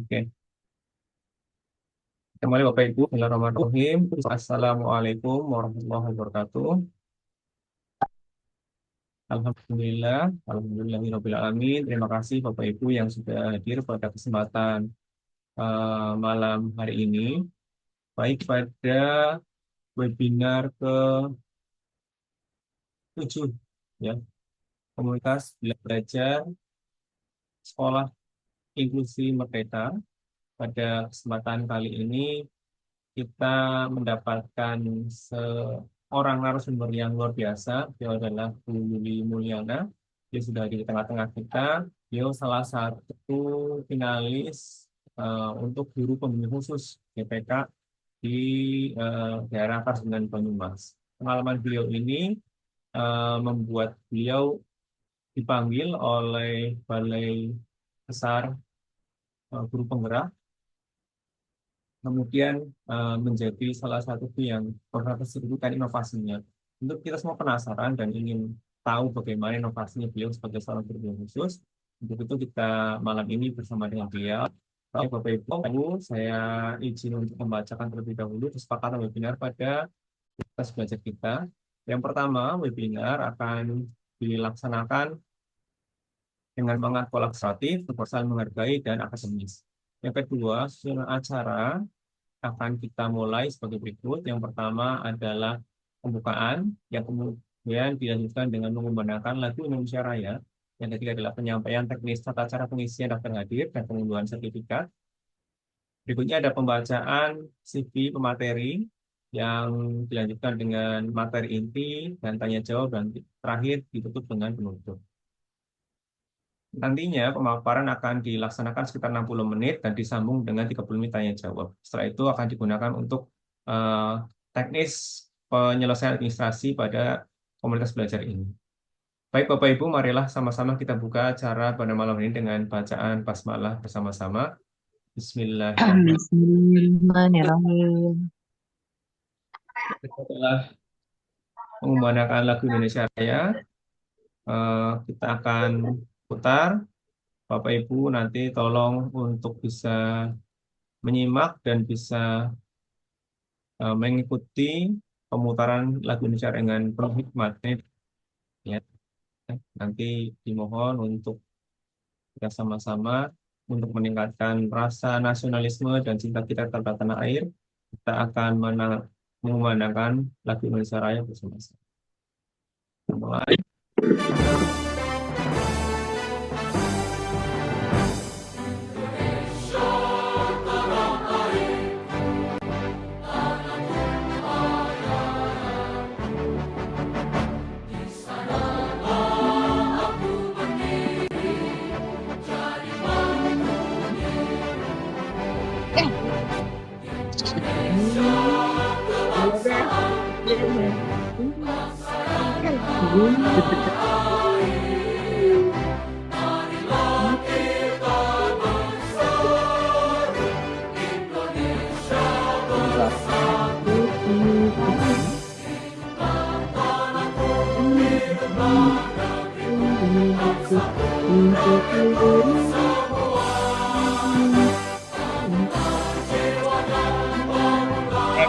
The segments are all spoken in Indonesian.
Oke, kembali Bapak Ibu, Bismillahirrahmanirrahim. Assalamualaikum warahmatullahi wabarakatuh. Alhamdulillah, Alhamdulillahirrahmanirrahim. Terima kasih Bapak Ibu yang sudah hadir pada kesempatan malam hari ini. Baik pada webinar ke-7, ya, Komunitas Belajar Sekolah Inklusi Merdeka. Pada kesempatan kali ini kita mendapatkan seorang narasumber yang luar biasa. Dia adalah Bu Yuli Mulyana. Dia sudah di tengah-tengah kita. Dia salah satu finalis untuk guru pembimbing khusus GPK di daerah Pasundan Banyumas. Pengalaman beliau ini membuat beliau dipanggil oleh Balai Besar Guru Penggerak, kemudian menjadi salah satu yang berkontribusi inovasinya. Untuk kita semua penasaran dan ingin tahu bagaimana inovasinya beliau sebagai seorang guru khusus, untuk itu kita malam ini bersama dengan beliau. Baik, Bapak Ibu, saya izin untuk membacakan terlebih dahulu kesepakatan webinar pada kelas belajar kita. Yang pertama, webinar akan dilaksanakan dengan semangat kolaboratif, saling menghargai, dan akademis. Yang kedua, susunan acara akan kita mulai sebagai berikut. Yang pertama adalah pembukaan, yang kemudian dilanjutkan dengan mengumandangkan lagu Indonesia Raya. Yang ketiga adalah penyampaian teknis tata cara pengisian daftar hadir dan pengunduhan sertifikat. Berikutnya ada pembacaan CV pemateri yang dilanjutkan dengan materi inti dan tanya jawab, dan terakhir ditutup dengan penutup. Nantinya pemaparan akan dilaksanakan sekitar 60 menit dan disambung dengan 30 menit tanya jawab. Setelah itu akan digunakan untuk eh, teknis penyelesaian administrasi pada komunitas belajar ini. Baik Bapak Ibu, marilah sama-sama kita buka acara pada malam ini dengan bacaan basmalah bersama-sama. Bismillahirrahmanirrahim. Bismillahirrahmanirrahim. Setelah mengumandangkan lagu Indonesia Raya, kita akan putar. Bapak Ibu nanti tolong untuk bisa menyimak dan bisa mengikuti pemutaran lagu Indonesia dengan penuh hikmat. Ya, nanti dimohon untuk kita sama-sama untuk meningkatkan rasa nasionalisme dan cinta kita terhadap tanah air. Kita akan mengumandangkan lagu Indonesia Raya bersama-sama. Mulai.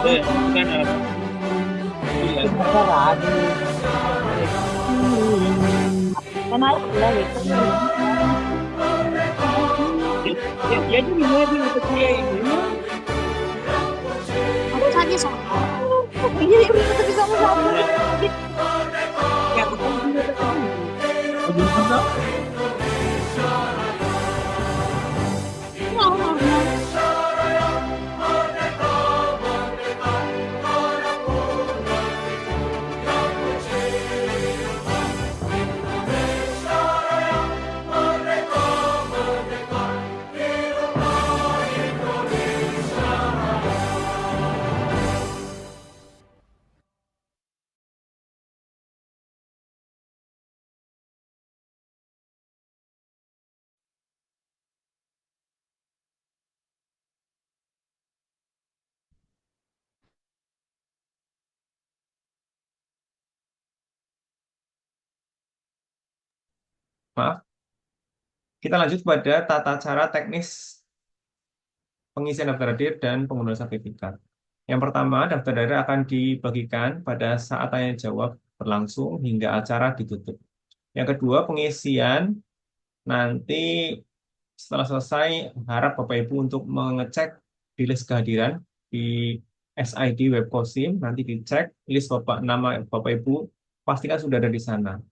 Ada kan apa? Iya. Kan harus lagi. Jadi gimana sih untuk kuliah ini? Aku saja sama. Iya, udah tapi sama-sama. Ya, aku juga tahu. Belum tahu. Maaf, kita lanjut pada tata cara teknis pengisian daftar hadir dan pengunduhan sertifikat. Yang pertama, daftar hadir akan dibagikan pada saat tanya jawab berlangsung hingga acara ditutup. Yang kedua, pengisian nanti setelah selesai, harap Bapak Ibu untuk mengecek di list kehadiran di SID Web Kosim, nanti dicek list nama Bapak Ibu, pastikan sudah ada di sana.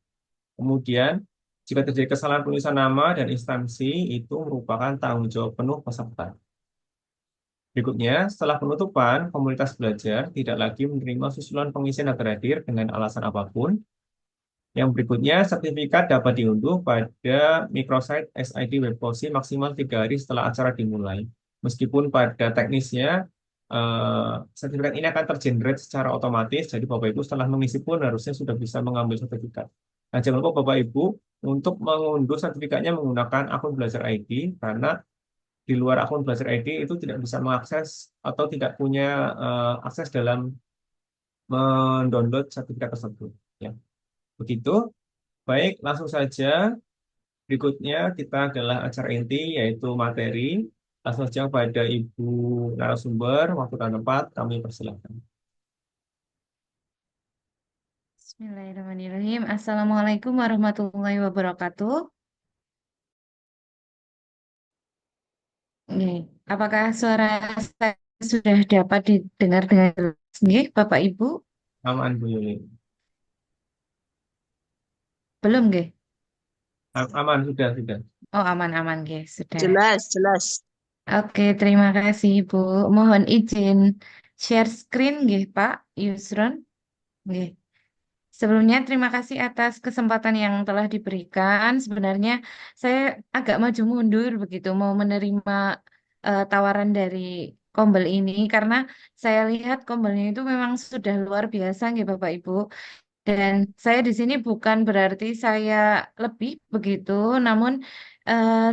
Kemudian, jika terjadi kesalahan penulisan nama dan instansi, itu merupakan tanggung jawab penuh peserta. Berikutnya, setelah penutupan, komunitas belajar tidak lagi menerima susulan pengisian daftar hadir dengan alasan apapun. Yang berikutnya, sertifikat dapat diunduh pada microsite SID Webposisi maksimal 3 hari setelah acara dimulai. Meskipun pada teknisnya, sertifikat ini akan tergenerate secara otomatis, jadi Bapak Ibu setelah mengisi pun harusnya sudah bisa mengambil sertifikat. Nah, jangan lupa Bapak Ibu untuk mengunduh sertifikatnya menggunakan akun Belajar ID, karena di luar akun Belajar ID itu tidak bisa mengakses atau tidak punya akses dalam mendownload sertifikat tersebut. Ya, begitu. Baik, langsung saja. Berikutnya kita adalah acara inti, yaitu materi. Langsung saja pada Ibu narasumber, waktu dan tempat, kami persilahkan. Bismillahirrahmanirrahim. Assalamualaikum warahmatullahi wabarakatuh. Nih, apakah suara saya sudah dapat didengar dengan jelas nih, Bapak Ibu? Aman, Bu Yuli. Belum, nggih? Aman, sudah, sudah. Oh, aman-aman, nggih, sudah. Jelas, jelas. Oke, terima kasih, Ibu. Mohon izin share screen, nggih, Pak Yusron. Nggih. Sebelumnya, terima kasih atas kesempatan yang telah diberikan. Sebenarnya saya agak maju mundur begitu, mau menerima tawaran dari Kombel ini, karena saya lihat Kombelnya itu memang sudah luar biasa, nggih Bapak Ibu. Dan saya di sini bukan berarti saya lebih begitu, namun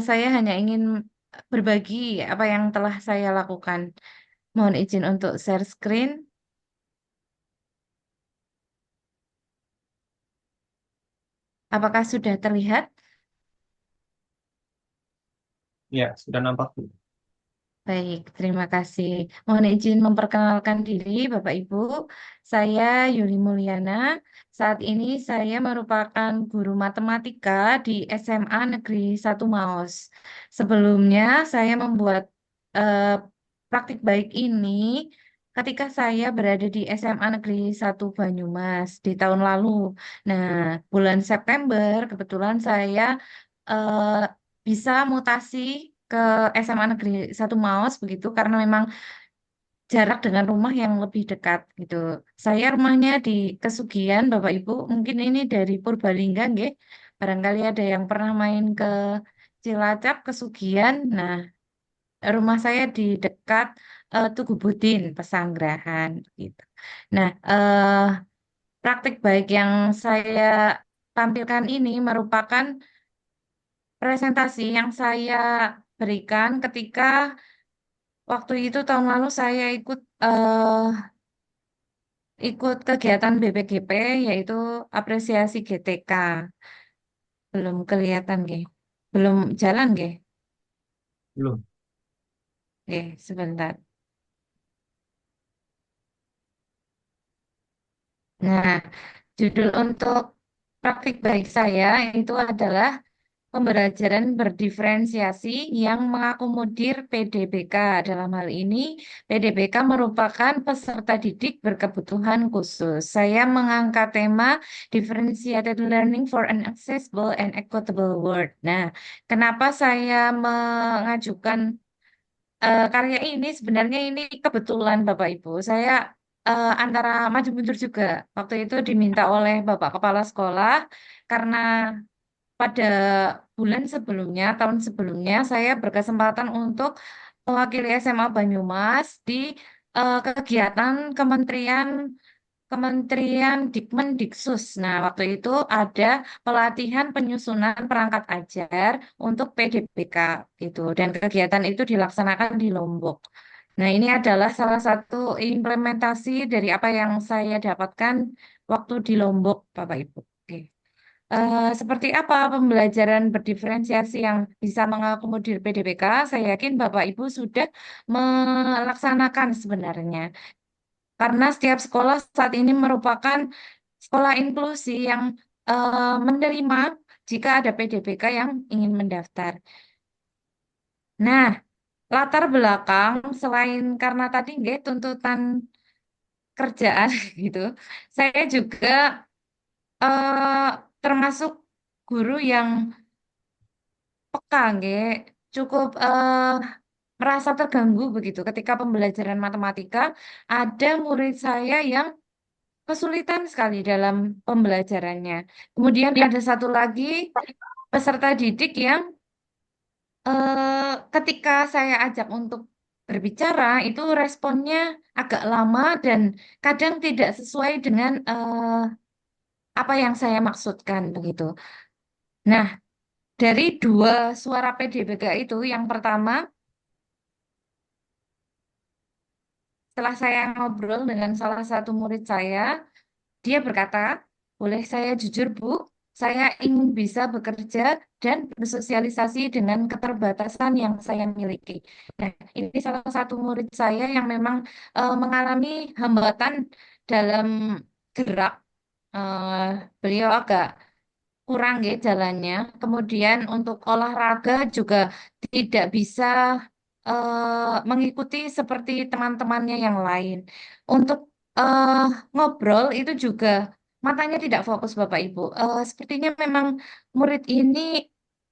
saya hanya ingin berbagi apa yang telah saya lakukan. Mohon izin untuk share screen. Apakah sudah terlihat? Ya, sudah nampak, Bu. Baik, terima kasih. Mohon izin memperkenalkan diri, Bapak Ibu. Saya Yuli Mulyana. Saat ini saya merupakan guru matematika di SMA Negeri 1 Maus. Sebelumnya saya membuat eh, praktik baik ini ketika saya berada di SMA Negeri 1 Banyumas di tahun lalu. Nah, bulan September kebetulan saya eh, bisa mutasi ke SMA Negeri 1 Maus begitu karena memang jarak dengan rumah yang lebih dekat gitu. Saya rumahnya di Kesugihan, Bapak Ibu. Mungkin ini dari Purbalingga, nggih. Barangkali ada yang pernah main ke Cilacap, Kesugihan. Nah, rumah saya di dekat Tugu Butin, Pesanggerahan gitu. Nah, praktik baik yang saya tampilkan ini merupakan presentasi yang saya berikan ketika waktu itu tahun lalu saya ikut kegiatan BPGP yaitu apresiasi GTK. Belum kelihatan, nggih. Belum jalan, nggih. Belum. Nggih, sebentar. Nah, judul untuk praktik baik saya itu adalah pembelajaran berdiferensiasi yang mengakomodir PDBK. Dalam hal ini, PDBK merupakan peserta didik berkebutuhan khusus. Saya mengangkat tema Differentiated Learning for an Accessible and Equitable World. Nah, kenapa saya mengajukan karya ini? Sebenarnya ini kebetulan, Bapak Ibu. Saya antara maju mundur juga. Waktu itu diminta oleh Bapak Kepala Sekolah karena pada bulan sebelumnya, tahun sebelumnya, saya berkesempatan untuk mewakili SMA Banyumas di kegiatan Kementerian Dikmendiksus. Nah, waktu itu ada pelatihan penyusunan perangkat ajar untuk PDBK gitu, dan kegiatan itu dilaksanakan di Lombok. Nah, ini adalah salah satu implementasi dari apa yang saya dapatkan waktu di Lombok, Bapak Ibu. Oke. Seperti apa pembelajaran berdiferensiasi yang bisa mengakomodir PDBK? Saya yakin Bapak Ibu sudah melaksanakan sebenarnya. Karena setiap sekolah saat ini merupakan sekolah inklusi yang menerima jika ada PDBK yang ingin mendaftar. Nah, latar belakang selain karena tadi nggih tuntutan kerjaan gitu, saya juga eh, termasuk guru yang peka nggih, cukup merasa terganggu begitu ketika pembelajaran matematika ada murid saya yang kesulitan sekali dalam pembelajarannya. Kemudian ada satu lagi peserta didik yang ketika saya ajak untuk berbicara itu responnya agak lama dan kadang tidak sesuai dengan apa yang saya maksudkan begitu. Nah, dari dua suara PDBK itu, yang pertama setelah saya ngobrol dengan salah satu murid saya, dia berkata, "Boleh saya jujur, Bu? Saya ingin bisa bekerja dan bersosialisasi dengan keterbatasan yang saya miliki." Nah, ini salah satu murid saya yang memang mengalami hambatan dalam gerak. Eh, Beliau agak kurang ya jalannya. Kemudian untuk olahraga juga tidak bisa mengikuti seperti teman-temannya yang lain. Untuk eh, ngobrol itu juga matanya tidak fokus Bapak Ibu. Sepertinya memang murid ini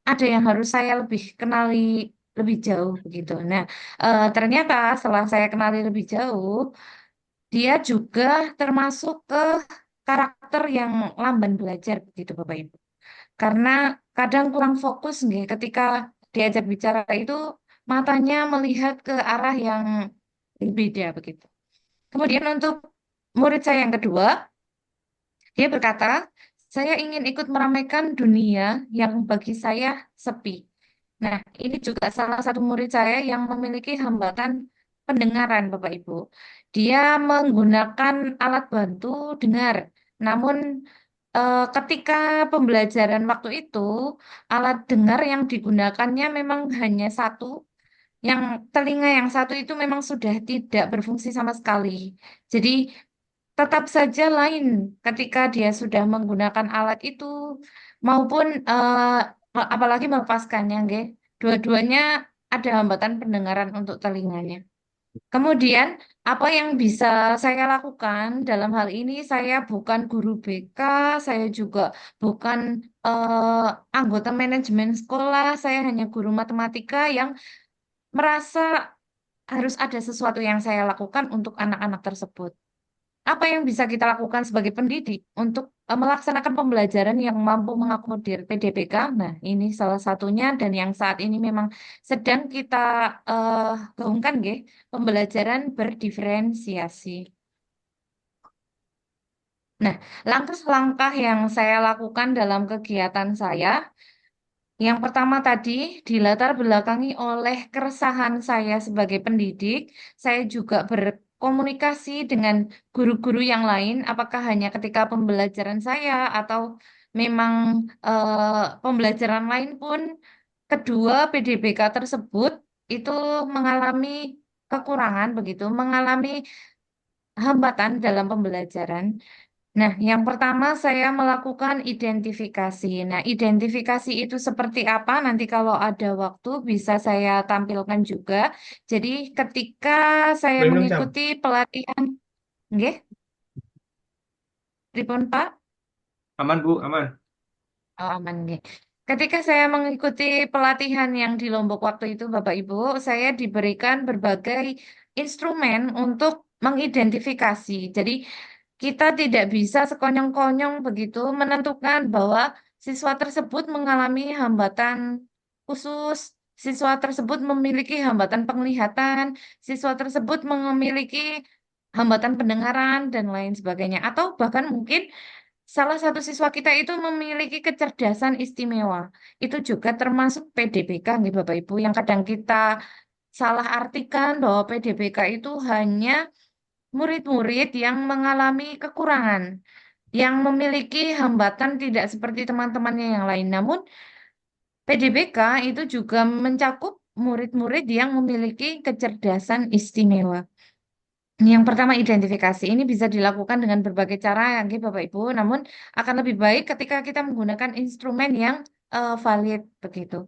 ada yang harus saya lebih kenali lebih jauh begitu. Nah, ternyata setelah saya kenali lebih jauh, dia juga termasuk ke karakter yang lamban belajar begitu Bapak Ibu. Karena kadang kurang fokus nggih ketika diajak bicara itu matanya melihat ke arah yang berbeda begitu. Kemudian untuk murid saya yang kedua, dia berkata, "Saya ingin ikut meramaikan dunia yang bagi saya sepi." Nah, ini juga salah satu murid saya yang memiliki hambatan pendengaran, Bapak Ibu. Dia menggunakan alat bantu dengar. Namun, ketika pembelajaran waktu itu, alat dengar yang digunakannya memang hanya satu. Yang telinga yang satu itu memang sudah tidak berfungsi sama sekali. Jadi, tetap saja lain ketika dia sudah menggunakan alat itu maupun apalagi melepaskannya, nggih. Dua-duanya ada hambatan pendengaran untuk telinganya. Kemudian, apa yang bisa saya lakukan dalam hal ini? Saya bukan guru BK, saya juga bukan anggota manajemen sekolah, saya hanya guru matematika yang merasa harus ada sesuatu yang saya lakukan untuk anak-anak tersebut. Apa yang bisa kita lakukan sebagai pendidik untuk melaksanakan pembelajaran yang mampu mengakomodir PDPK? Nah, ini salah satunya dan yang saat ini memang sedang kita eh, gaungkan, nggih, pembelajaran berdiferensiasi. Nah, langkah-langkah yang saya lakukan dalam kegiatan saya, yang pertama tadi dilatar belakangi oleh keresahan saya sebagai pendidik. Saya juga berkomunikasi dengan guru-guru yang lain, apakah hanya ketika pembelajaran saya atau memang pembelajaran lain pun kedua PDBK tersebut itu mengalami kekurangan begitu, mengalami hambatan dalam pembelajaran. Nah, yang pertama saya melakukan identifikasi. Nah, identifikasi itu seperti apa? Nanti kalau ada waktu bisa saya tampilkan juga. Jadi, ketika saya Boleh minum jam? mengikuti pelatihan, nggih, pripun Pak? Aman, Bu, aman. Oh, aman, nggih. Ketika saya mengikuti pelatihan yang di Lombok waktu itu, Bapak Ibu, saya diberikan berbagai instrumen untuk mengidentifikasi. Jadi, kita tidak bisa sekonyong-konyong begitu menentukan bahwa siswa tersebut mengalami hambatan khusus, siswa tersebut memiliki hambatan penglihatan, siswa tersebut memiliki hambatan pendengaran, dan lain sebagainya. Atau bahkan mungkin salah satu siswa kita itu memiliki kecerdasan istimewa. Itu juga termasuk PDBK, nih Bapak Ibu, yang kadang kita salah artikan bahwa PDBK itu hanya murid-murid yang mengalami kekurangan. yang memiliki hambatan tidak seperti teman-temannya yang lain. Namun PDBK itu juga mencakup murid-murid yang memiliki kecerdasan istimewa. Yang pertama identifikasi ini bisa dilakukan dengan berbagai cara ya nggih, Bapak Ibu. Namun akan lebih baik ketika kita menggunakan instrumen yang valid begitu.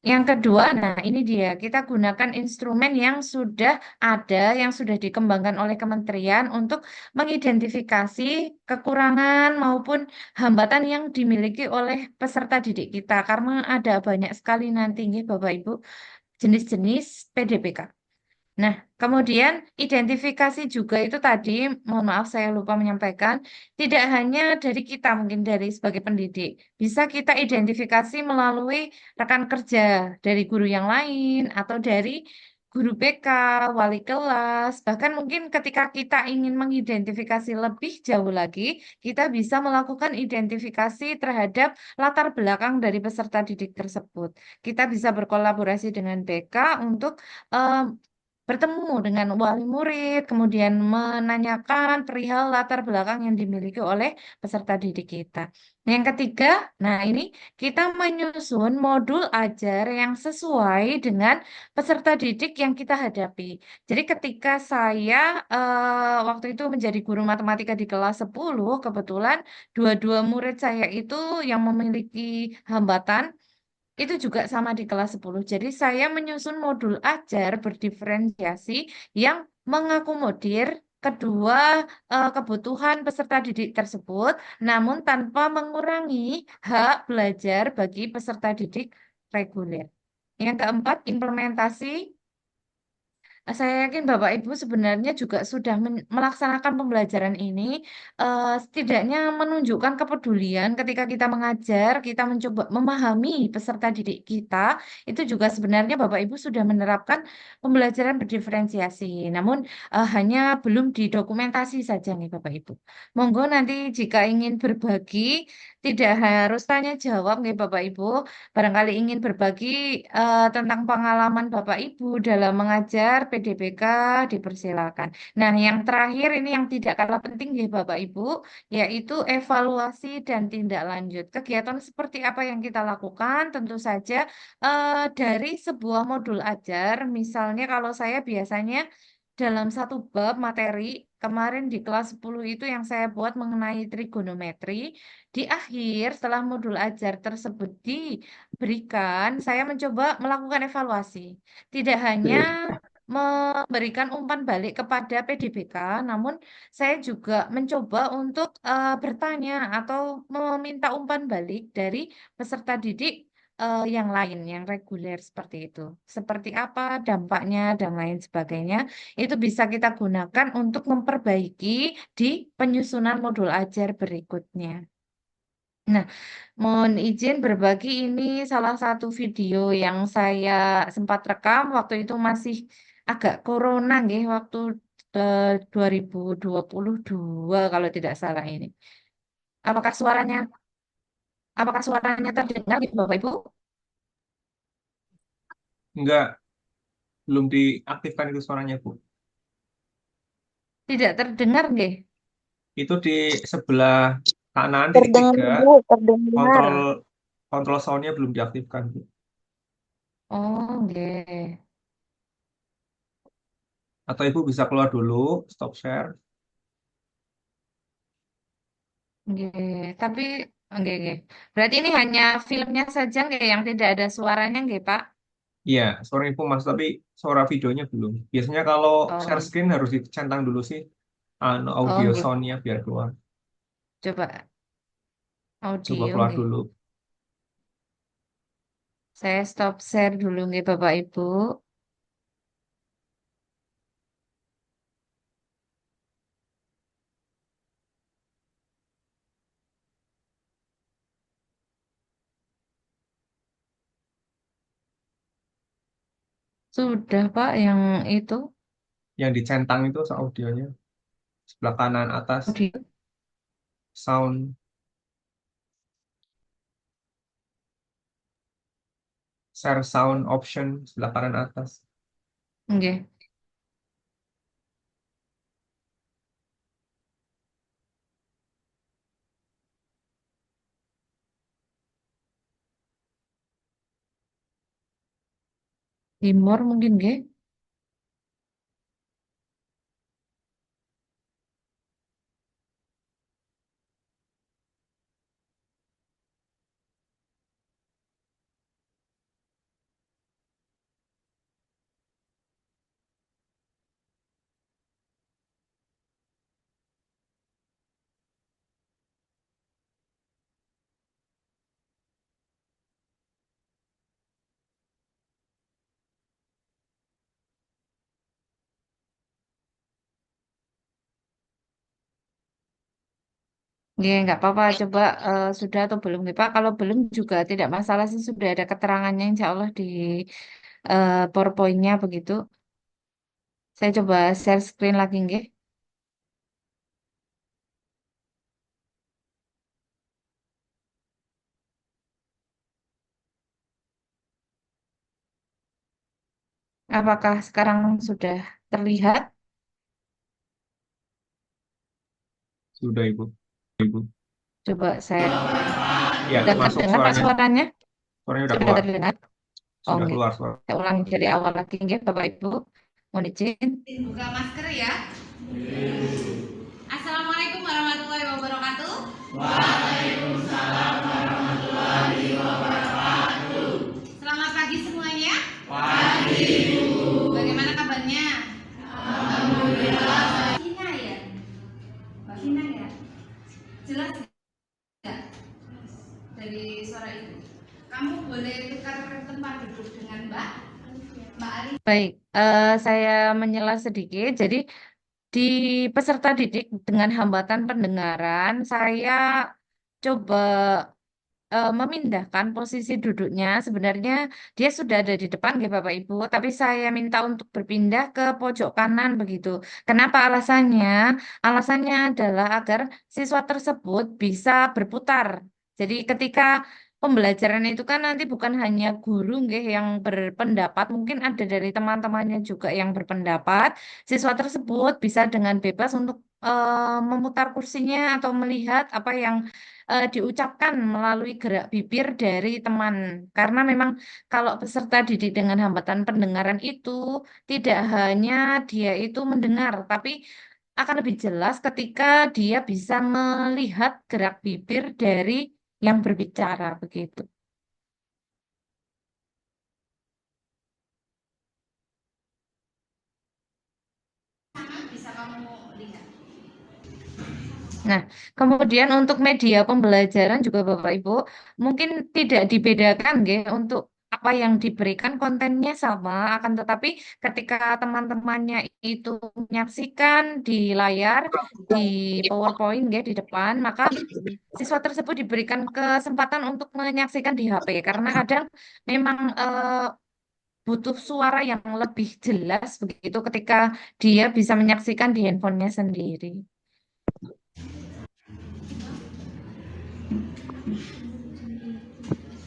Yang kedua, nah ini dia, kita gunakan instrumen yang sudah ada, yang sudah dikembangkan oleh kementerian untuk mengidentifikasi kekurangan maupun hambatan yang dimiliki oleh peserta didik kita. Karena ada banyak sekali nanti, nggih, Bapak Ibu, jenis-jenis PDPK. Nah, kemudian identifikasi juga itu tadi, mohon maaf saya lupa menyampaikan, tidak hanya dari kita mungkin dari sebagai pendidik, bisa kita identifikasi melalui rekan kerja dari guru yang lain atau dari guru BK, wali kelas, bahkan mungkin ketika kita ingin mengidentifikasi lebih jauh lagi, kita bisa melakukan identifikasi terhadap latar belakang dari peserta didik tersebut. Kita bisa berkolaborasi dengan BK untuk bertemu dengan wali murid, kemudian menanyakan perihal latar belakang yang dimiliki oleh peserta didik kita. Yang ketiga, nah ini kita menyusun modul ajar yang sesuai dengan peserta didik yang kita hadapi. Jadi ketika saya waktu itu menjadi guru matematika di kelas 10, kebetulan dua-dua murid saya itu yang memiliki hambatan itu juga sama di kelas 10. Jadi saya menyusun modul ajar berdiferensiasi yang mengakomodir kedua kebutuhan peserta didik tersebut, namun tanpa mengurangi hak belajar bagi peserta didik reguler. Yang keempat, implementasi. Saya yakin Bapak Ibu sebenarnya juga sudah melaksanakan pembelajaran ini, setidaknya menunjukkan kepedulian ketika kita mengajar, kita mencoba memahami peserta didik kita, itu juga sebenarnya Bapak Ibu sudah menerapkan pembelajaran berdiferensiasi. Namun hanya belum didokumentasi saja nih Bapak Ibu. Monggo nanti jika ingin berbagi, tidak harus tanya jawab nih Bapak Ibu. Barangkali ingin berbagi tentang pengalaman Bapak Ibu dalam mengajar PDBK, dipersilakan. Nah, yang terakhir ini yang tidak kalah penting ya Bapak Ibu, yaitu evaluasi dan tindak lanjut. Kegiatan seperti apa yang kita lakukan? Tentu saja dari sebuah modul ajar, misalnya kalau saya biasanya dalam satu bab materi, kemarin di kelas 10 itu yang saya buat mengenai trigonometri, di akhir setelah modul ajar tersebut diberikan, saya mencoba melakukan evaluasi. Tidak hanya memberikan umpan balik kepada PDBK, namun saya juga mencoba untuk bertanya atau meminta umpan balik dari peserta didik yang lain, yang reguler seperti itu. Seperti apa dampaknya dan lain sebagainya, itu bisa kita gunakan untuk memperbaiki di penyusunan modul ajar berikutnya. Nah, mohon izin berbagi ini salah satu video yang saya sempat rekam waktu itu masih agak corona nggih, waktu 2022 kalau tidak salah ini. Apakah suaranya apakah suaranya terdengar gitu Bapak Ibu? Enggak, belum diaktifkan itu suaranya, Bu. Tidak terdengar nggih? Itu di sebelah kanan titik Terdengar, tiga, Bu, terdengar. kontrol kontrol soundnya belum diaktifkan, Bu. Oh, nggih. Atau Ibu bisa keluar dulu, stop share. Nggih. Tapi nggih, nggih. Berarti ini hanya filmnya saja nggih yang tidak ada suaranya nggih, Pak? Iya, suara Ibu masuk, tapi suara videonya belum. Biasanya kalau share Oh, screen harus dicentang dulu sih, oh audio nggih. soundnya biar keluar. Coba Coba audio keluar nggih. dulu. Saya stop share dulu nggih Bapak Ibu. Sudah Pak yang itu Yang dicentang itu audionya. Sebelah kanan atas, audio. sound, share sound option, sebelah kanan atas. Nggih. Timur mungkin nggih. Nggih, nggak apa-apa. Coba sudah atau belum nih Pak? Kalau belum juga tidak masalah sih. Sudah ada keterangannya insya Allah di PowerPoint-nya begitu. Saya coba share screen lagi nggih. Apakah sekarang sudah terlihat? Sudah Ibu. Ibu. Coba saya Ya, sudah masuk terdengar Pak suaranya. suaranya? Suaranya udah Sudah keluar. terdengar? Oh, Sudah nggih. keluar suara. Saya ulangi dari awal lagi nggih, Bapak Ibu. Mohon izin. Buka masker ya. Assalamualaikum warahmatullahi wabarakatuh. Selamat pagi semuanya. Bagaimana kabarnya? Vina ya? Mbak Vina ya? Jelas nggak dari suara itu? Kamu boleh tukar tempat duduk dengan Mbak Ali. Baik, saya menyela sedikit. Jadi di peserta didik dengan hambatan pendengaran, saya coba memindahkan posisi duduknya. Sebenarnya dia sudah ada di depan, ya Bapak Ibu, tapi saya minta untuk berpindah ke pojok kanan begitu. Kenapa alasannya? Alasannya adalah agar siswa tersebut bisa berputar. Jadi ketika pembelajaran itu kan nanti bukan hanya guru nggih yang berpendapat, mungkin ada dari teman-temannya juga yang berpendapat. Siswa tersebut bisa dengan bebas untuk memutar kursinya atau melihat apa yang diucapkan melalui gerak bibir dari teman. Karena memang kalau peserta didik dengan hambatan pendengaran itu tidak hanya dia itu mendengar, tapi akan lebih jelas ketika dia bisa melihat gerak bibir dari yang berbicara begitu. Bisa kamu lihat. Nah, kemudian untuk media pembelajaran juga Bapak Ibu mungkin tidak dibedakan nggih untuk apa yang diberikan kontennya sama, akan tetapi ketika teman-temannya itu menyaksikan di layar di PowerPoint nggih di depan, maka siswa tersebut diberikan kesempatan untuk menyaksikan di HP karena kadang memang butuh suara yang lebih jelas begitu ketika dia bisa menyaksikan di handphonenya sendiri.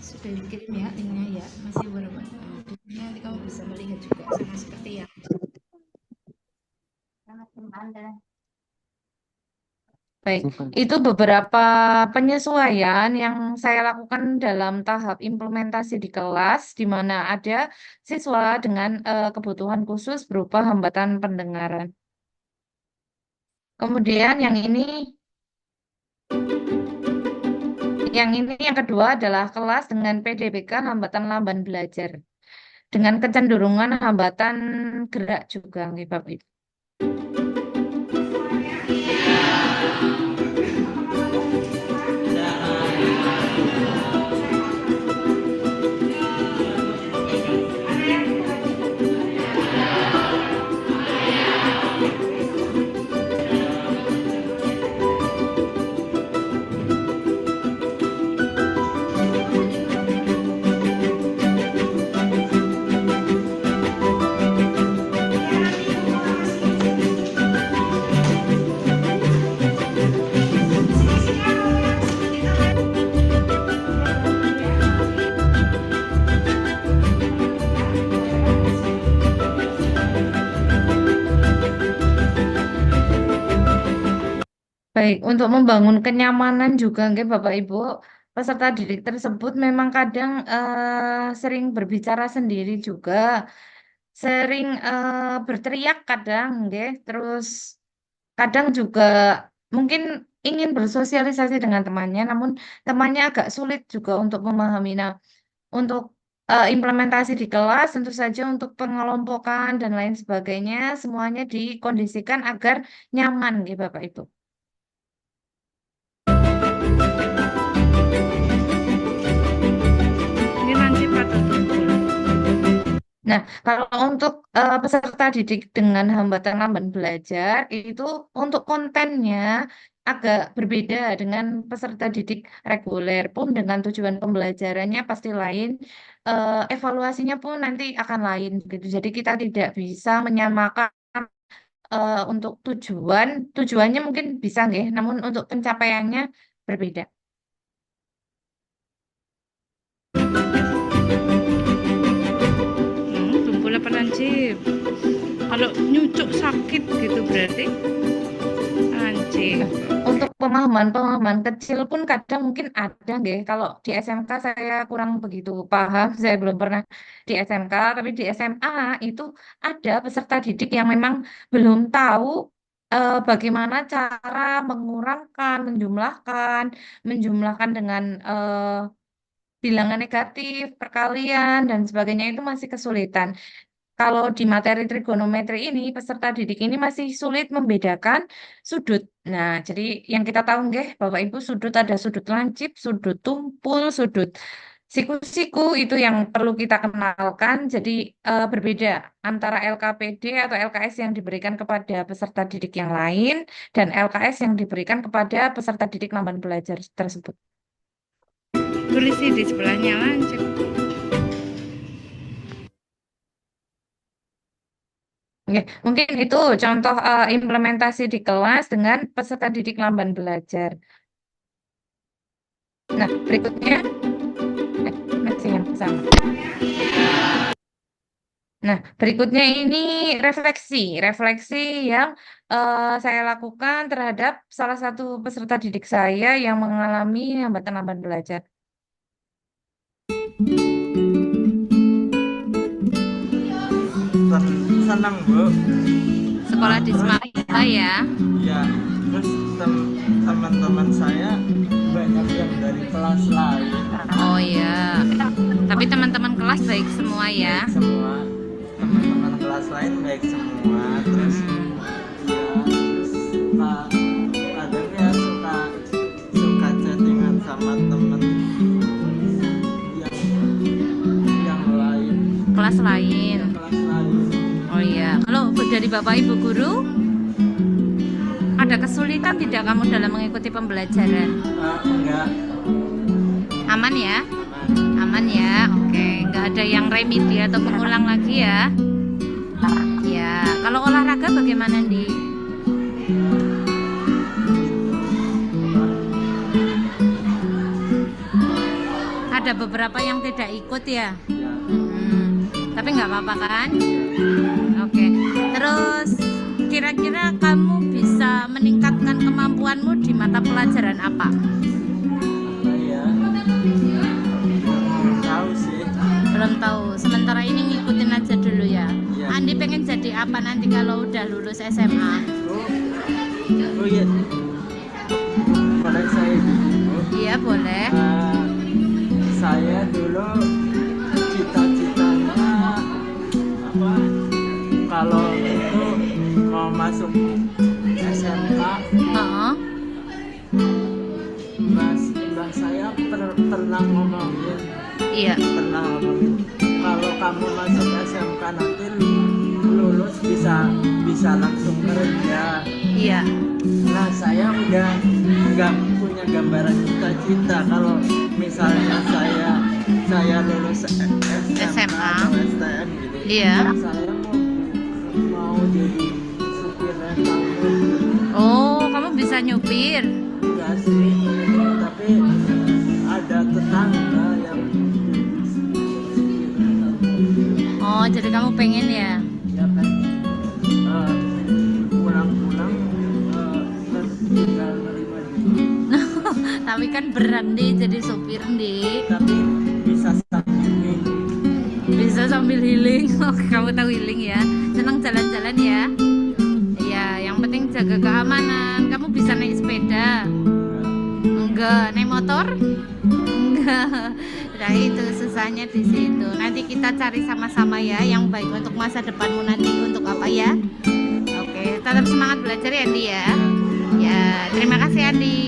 Sudah dikirim ya linknya ya, masih beberapa nanti kamu bisa melihat juga sama seperti yang Baik, itu beberapa penyesuaian yang saya lakukan dalam tahap implementasi di kelas, di mana ada siswa dengan kebutuhan khusus berupa hambatan pendengaran. Kemudian yang ini yang kedua adalah kelas dengan PDBK hambatan lamban belajar, dengan kecenderungan hambatan gerak juga, nggih, Bapak Ibu. Baik, untuk membangun kenyamanan juga, nggih, Bapak Ibu, peserta didik tersebut memang kadang sering berbicara sendiri juga, sering berteriak kadang, nggih. Terus kadang juga mungkin ingin bersosialisasi dengan temannya, namun temannya agak sulit juga untuk memahami. Nah, untuk implementasi di kelas, tentu saja untuk pengelompokan dan lain sebagainya, semuanya dikondisikan agar nyaman, gitu Bapak Ibu. Ini lancip atau tumpul? Nah, kalau untuk peserta didik dengan hambatan lamban belajar, itu untuk kontennya agak berbeda dengan peserta didik reguler pun dengan tujuan pembelajarannya pasti lain, evaluasinya pun nanti akan lain gitu. Jadi kita tidak bisa menyamakan untuk tujuannya mungkin bisa nggih, namun untuk pencapaiannya berbeda. Tumpul apa lancip? Kalau nyucuk sakit gitu berarti lancip. Untuk pemahaman kecil pun kadang mungkin ada nggih. Kalau di SMK saya kurang begitu paham, saya belum pernah di SMK, tapi di SMA itu ada peserta didik yang memang belum tahu bagaimana cara menjumlahkan dengan bilangan negatif, perkalian dan sebagainya itu masih kesulitan. Kalau di materi trigonometri ini, peserta didik ini masih sulit membedakan sudut. Nah, jadi yang kita tahu nggih, Bapak Ibu, sudut ada sudut lancip, sudut tumpul, sudut siku-siku itu yang perlu kita kenalkan. Jadi berbeda antara LKPD atau LKS yang diberikan kepada peserta didik yang lain dan LKS yang diberikan kepada peserta didik lamban belajar tersebut. Tulis di sebelahnya lancip. Oke, mungkin itu contoh implementasi di kelas dengan peserta didik lamban belajar. Nah, berikutnya masih yang sama. Nah, berikutnya ini refleksi yang saya lakukan terhadap salah satu peserta didik saya yang mengalami hambatan lamban belajar. Senang Bu. Sekolah di Semarang ya. Ya, terus teman-teman saya banyak yang dari kelas lain. Oh ya. Tapi teman-teman kelas baik semua ya. Baik semua teman-teman kelas lain baik semua. Terus ya, terus kadang ya suka chattingan sama temen yang lain. Kelas lain. Kelas lain. Oh iya. Kalau dari Bapak Ibu guru ada kesulitan tidak kamu dalam mengikuti pembelajaran? Enggak. Aman ya? Aman. Aman ya. Oke, nggak ada yang remedi atau pengulang lagi ya. Ya, kalau olahraga bagaimana Di? Ada beberapa yang tidak ikut ya. Ya. Tapi nggak apa-apa kan? Oke. Terus kira-kira kamu bisa meningkatkan kemampuanmu di mata pelajaran apa? Apa ya? Belum tahu sih. Belum tahu. Sementara ini ngikutin aja dulu ya. Iya. Andi pengen jadi apa nanti kalau udah lulus SMA? Oh iya. Boleh saya dulu. Iya boleh. Saya dulu cita-citanya apa? Kalau itu mau masuk SMK, Oh, mbak saya pernah ngomongin, iya. kalau kamu masuk SMK nanti lulus bisa langsung kerja. Iya. Nah, saya udah nggak punya gambaran cita-cita kalau misalnya saya lulus SMA. atau STM gitu. Iya. Saya mau jadi supir rental. Oh, kamu bisa nyupir. Enggak sih, tapi ada tetangga yang Oh, jadi kamu pengen ya? ya kan pulang-pulang tinggal nerima duit. Tapi kan berhenti jadi sopir nih. tapi bisa sambil Bisa sambil healing. Oh, kamu tahu healing ya. Senang jalan-jalan ya. Ya, yang penting jaga keamanan. Kamu bisa naik sepeda? Enggak. Naik motor? Enggak. Nah, itu susahnya di situ. Nanti kita cari sama-sama ya yang baik untuk masa depanmu nanti untuk apa ya. Oke, tetap semangat belajar ya Andi ya. Ya, terima kasih Andi.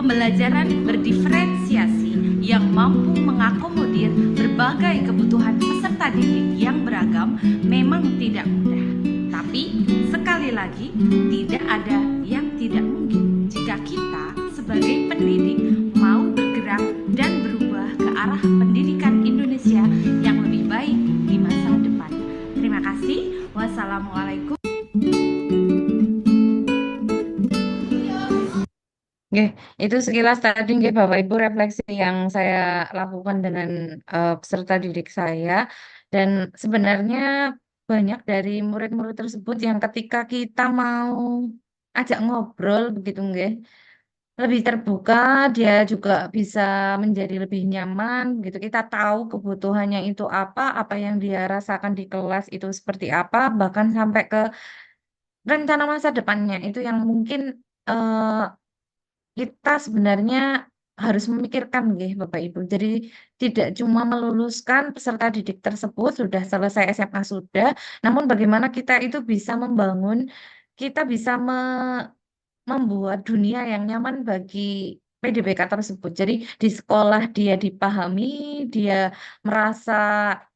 Pembelajaran berdiferensiasi yang mampu mengakomodir berbagai kebutuhan peserta didik yang beragam memang tidak mudah. Tapi sekali lagi, tidak ada yang tidak mungkin jika kita sebagai pendidik mau bergerak dan berubah ke arah pendidikan Indonesia yang lebih baik di masa depan. Terima kasih. Wassalamualaikum. Oke, itu sekilas tadi nggih Bapak Ibu refleksi yang saya lakukan dengan peserta didik saya, dan sebenarnya banyak dari murid-murid tersebut yang ketika kita mau ajak ngobrol begitu nggih, lebih terbuka, dia juga bisa menjadi lebih nyaman gitu. Kita tahu kebutuhannya itu apa yang dia rasakan di kelas itu seperti apa, bahkan sampai ke rencana masa depannya itu yang mungkin eh, kita sebenarnya harus memikirkan nggih Bapak Ibu. Jadi tidak cuma meluluskan peserta didik tersebut sudah selesai SMA sudah, namun bagaimana kita itu bisa membangun, kita bisa membuat dunia yang nyaman bagi PDBK tersebut. Jadi di sekolah dia dipahami, dia merasa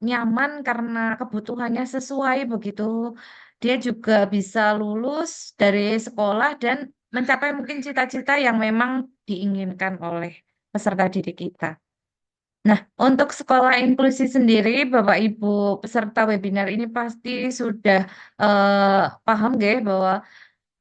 nyaman karena kebutuhannya sesuai begitu. Dia juga bisa lulus dari sekolah dan mencapai mungkin cita-cita yang memang diinginkan oleh peserta didik kita. Nah, untuk sekolah inklusi sendiri, Bapak Ibu peserta webinar ini pasti sudah paham nggih bahwa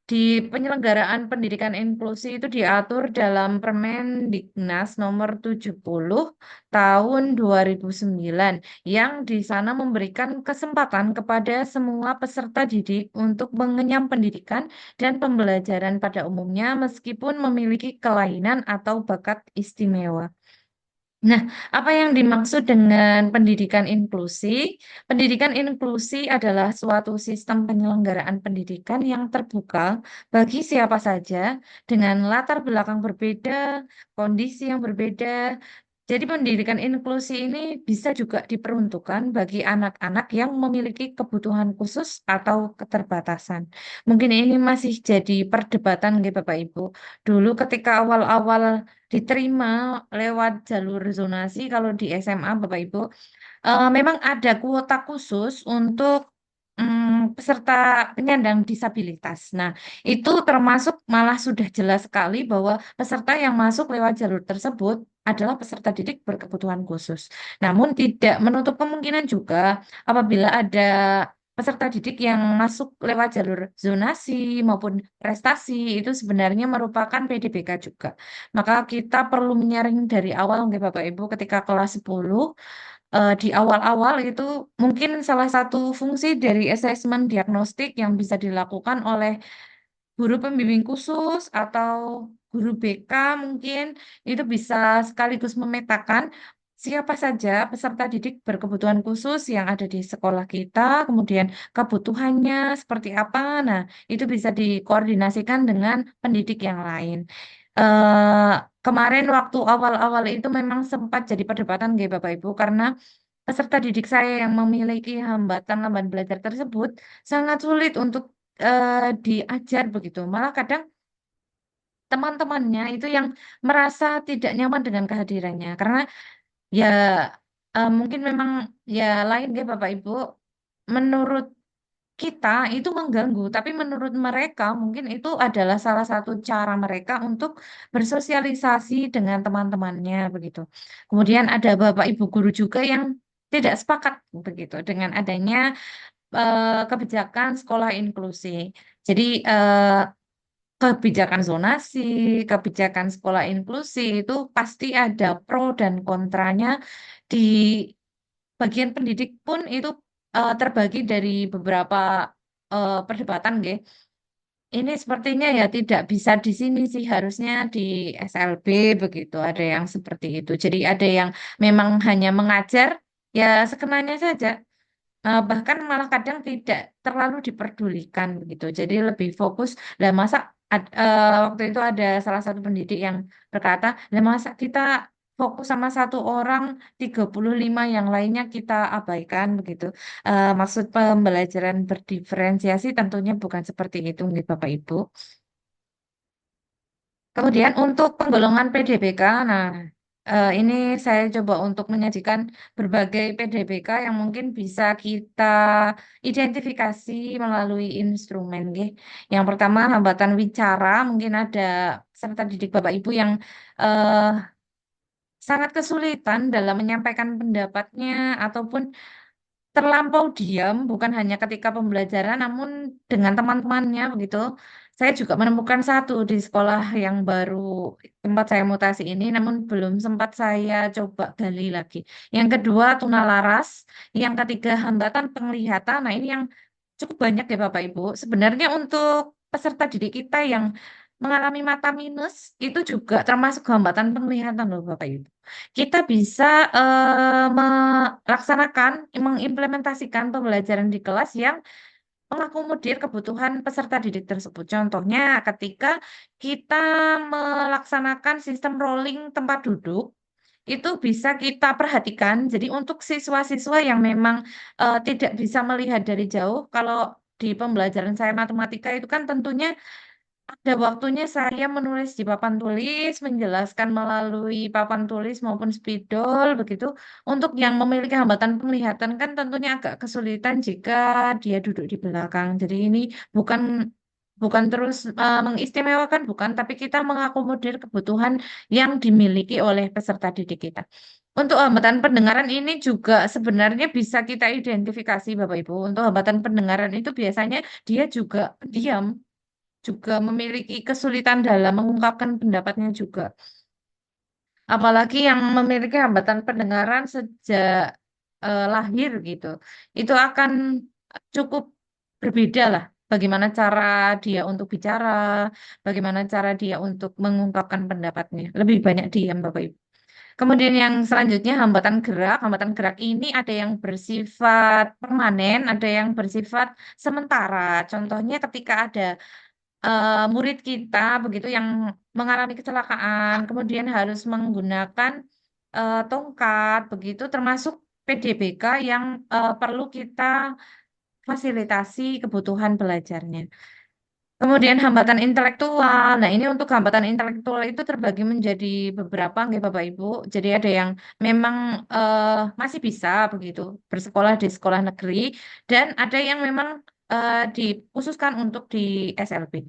di penyelenggaraan pendidikan inklusi itu diatur dalam Permendiknas nomor 70 tahun 2009 yang di sana memberikan kesempatan kepada semua peserta didik untuk mengenyam pendidikan dan pembelajaran pada umumnya meskipun memiliki kelainan atau bakat istimewa. Nah, apa yang dimaksud dengan pendidikan inklusi? Pendidikan inklusi adalah suatu sistem penyelenggaraan pendidikan yang terbuka bagi siapa saja dengan latar belakang berbeda, kondisi yang berbeda. Jadi, pendidikan inklusi ini bisa juga diperuntukkan bagi anak-anak yang memiliki kebutuhan khusus atau keterbatasan. Mungkin ini masih jadi perdebatan, nggih, Bapak Ibu. Dulu ketika awal-awal diterima lewat jalur zonasi kalau di SMA Bapak Ibu, memang ada kuota khusus untuk peserta penyandang disabilitas. Nah, itu termasuk malah sudah jelas sekali bahwa peserta yang masuk lewat jalur tersebut adalah peserta didik berkebutuhan khusus. Namun tidak menutup kemungkinan juga apabila ada peserta didik yang masuk lewat jalur zonasi maupun prestasi itu sebenarnya merupakan PDBK juga. Maka kita perlu menyaring dari awal nggih Bapak Ibu ketika kelas 10 di awal-awal itu mungkin salah satu fungsi dari asesmen diagnostik yang bisa dilakukan oleh guru pembimbing khusus atau guru BK mungkin itu bisa sekaligus memetakan siapa saja peserta didik berkebutuhan khusus yang ada di sekolah kita, kemudian kebutuhannya seperti apa. Nah, itu bisa dikoordinasikan dengan pendidik yang lain. Eh, Kemarin waktu awal-awal itu memang sempat jadi perdebatan nggih Bapak Ibu karena peserta didik saya yang memiliki hambatan lamban belajar tersebut sangat sulit untuk diajar begitu. Malah kadang teman-temannya itu yang merasa tidak nyaman dengan kehadirannya karena ya mungkin memang ya lain ya Bapak Ibu menurut kita itu mengganggu, tapi menurut mereka mungkin itu adalah salah satu cara mereka untuk bersosialisasi dengan teman-temannya begitu. Kemudian ada Bapak Ibu guru juga yang tidak sepakat begitu dengan adanya kebijakan sekolah inklusi. Jadi kebijakan zonasi, kebijakan sekolah inklusi itu pasti ada pro dan kontranya. Di bagian pendidik pun itu terbagi dari beberapa perdebatan, nggih. ini sepertinya ya tidak bisa di sini sih, harusnya di SLB begitu. Ada yang seperti itu. Jadi ada yang memang hanya mengajar ya sekenanya saja. Bahkan malah kadang tidak terlalu diperdulikan begitu. Jadi lebih fokus. Lah masa waktu itu ada salah satu pendidik yang berkata, lah masa kita fokus sama satu orang, 35 yang lainnya kita abaikan begitu. Maksud pembelajaran berdiferensiasi tentunya bukan seperti itu, nih Bapak Ibu. Kemudian untuk penggolongan PDBK, nah ini saya coba untuk menyajikan berbagai PDBK yang mungkin bisa kita identifikasi melalui instrumen. Nggih. Yang pertama hambatan wicara, mungkin ada peserta didik Bapak Ibu yang eh, sangat kesulitan dalam menyampaikan pendapatnya ataupun terlampau diam, bukan hanya ketika pembelajaran, namun dengan teman-temannya begitu. Saya juga menemukan satu di sekolah yang baru tempat saya mutasi ini, namun belum sempat saya coba gali lagi. Yang kedua, tunalaras. Yang ketiga, hambatan penglihatan. Nah, ini yang cukup banyak ya Bapak Ibu. Sebenarnya untuk peserta didik kita yang mengalami mata minus, itu juga termasuk hambatan penglihatan loh Bapak Ibu. Kita bisa melaksanakan, mengimplementasikan pembelajaran di kelas yang mengakomodir kebutuhan peserta didik tersebut. Contohnya ketika kita melaksanakan sistem rolling tempat duduk, itu bisa kita perhatikan. Jadi untuk siswa-siswa yang memang tidak bisa melihat dari jauh, kalau di pembelajaran saya matematika itu kan tentunya ada waktunya saya menulis di papan tulis, menjelaskan melalui papan tulis maupun spidol begitu. Untuk yang memiliki hambatan penglihatan kan tentunya agak kesulitan jika dia duduk di belakang. Jadi ini bukan bukan terus mengistimewakan, bukan, tapi kita mengakomodir kebutuhan yang dimiliki oleh peserta didik kita. Untuk hambatan pendengaran ini juga sebenarnya bisa kita identifikasi Bapak Ibu. Untuk hambatan pendengaran itu biasanya dia juga diam, juga memiliki kesulitan dalam mengungkapkan pendapatnya juga. Apalagi yang memiliki hambatan pendengaran sejak lahir gitu. Itu akan cukup berbeda lah. Bagaimana cara dia untuk bicara, bagaimana cara dia untuk mengungkapkan pendapatnya. Lebih banyak diam, Bapak Ibu. Kemudian yang selanjutnya hambatan gerak. Hambatan gerak ini ada yang bersifat permanen, ada yang bersifat sementara. Contohnya ketika ada murid kita begitu yang mengalami kecelakaan, kemudian harus menggunakan tongkat begitu, termasuk PDBK yang perlu kita fasilitasi kebutuhan belajarnya. Kemudian hambatan intelektual. Nah, ini untuk hambatan intelektual itu terbagi menjadi beberapa, nggih Bapak Ibu. Jadi ada yang memang masih bisa begitu bersekolah di sekolah negeri dan ada yang memang dikhususkan untuk di SLB.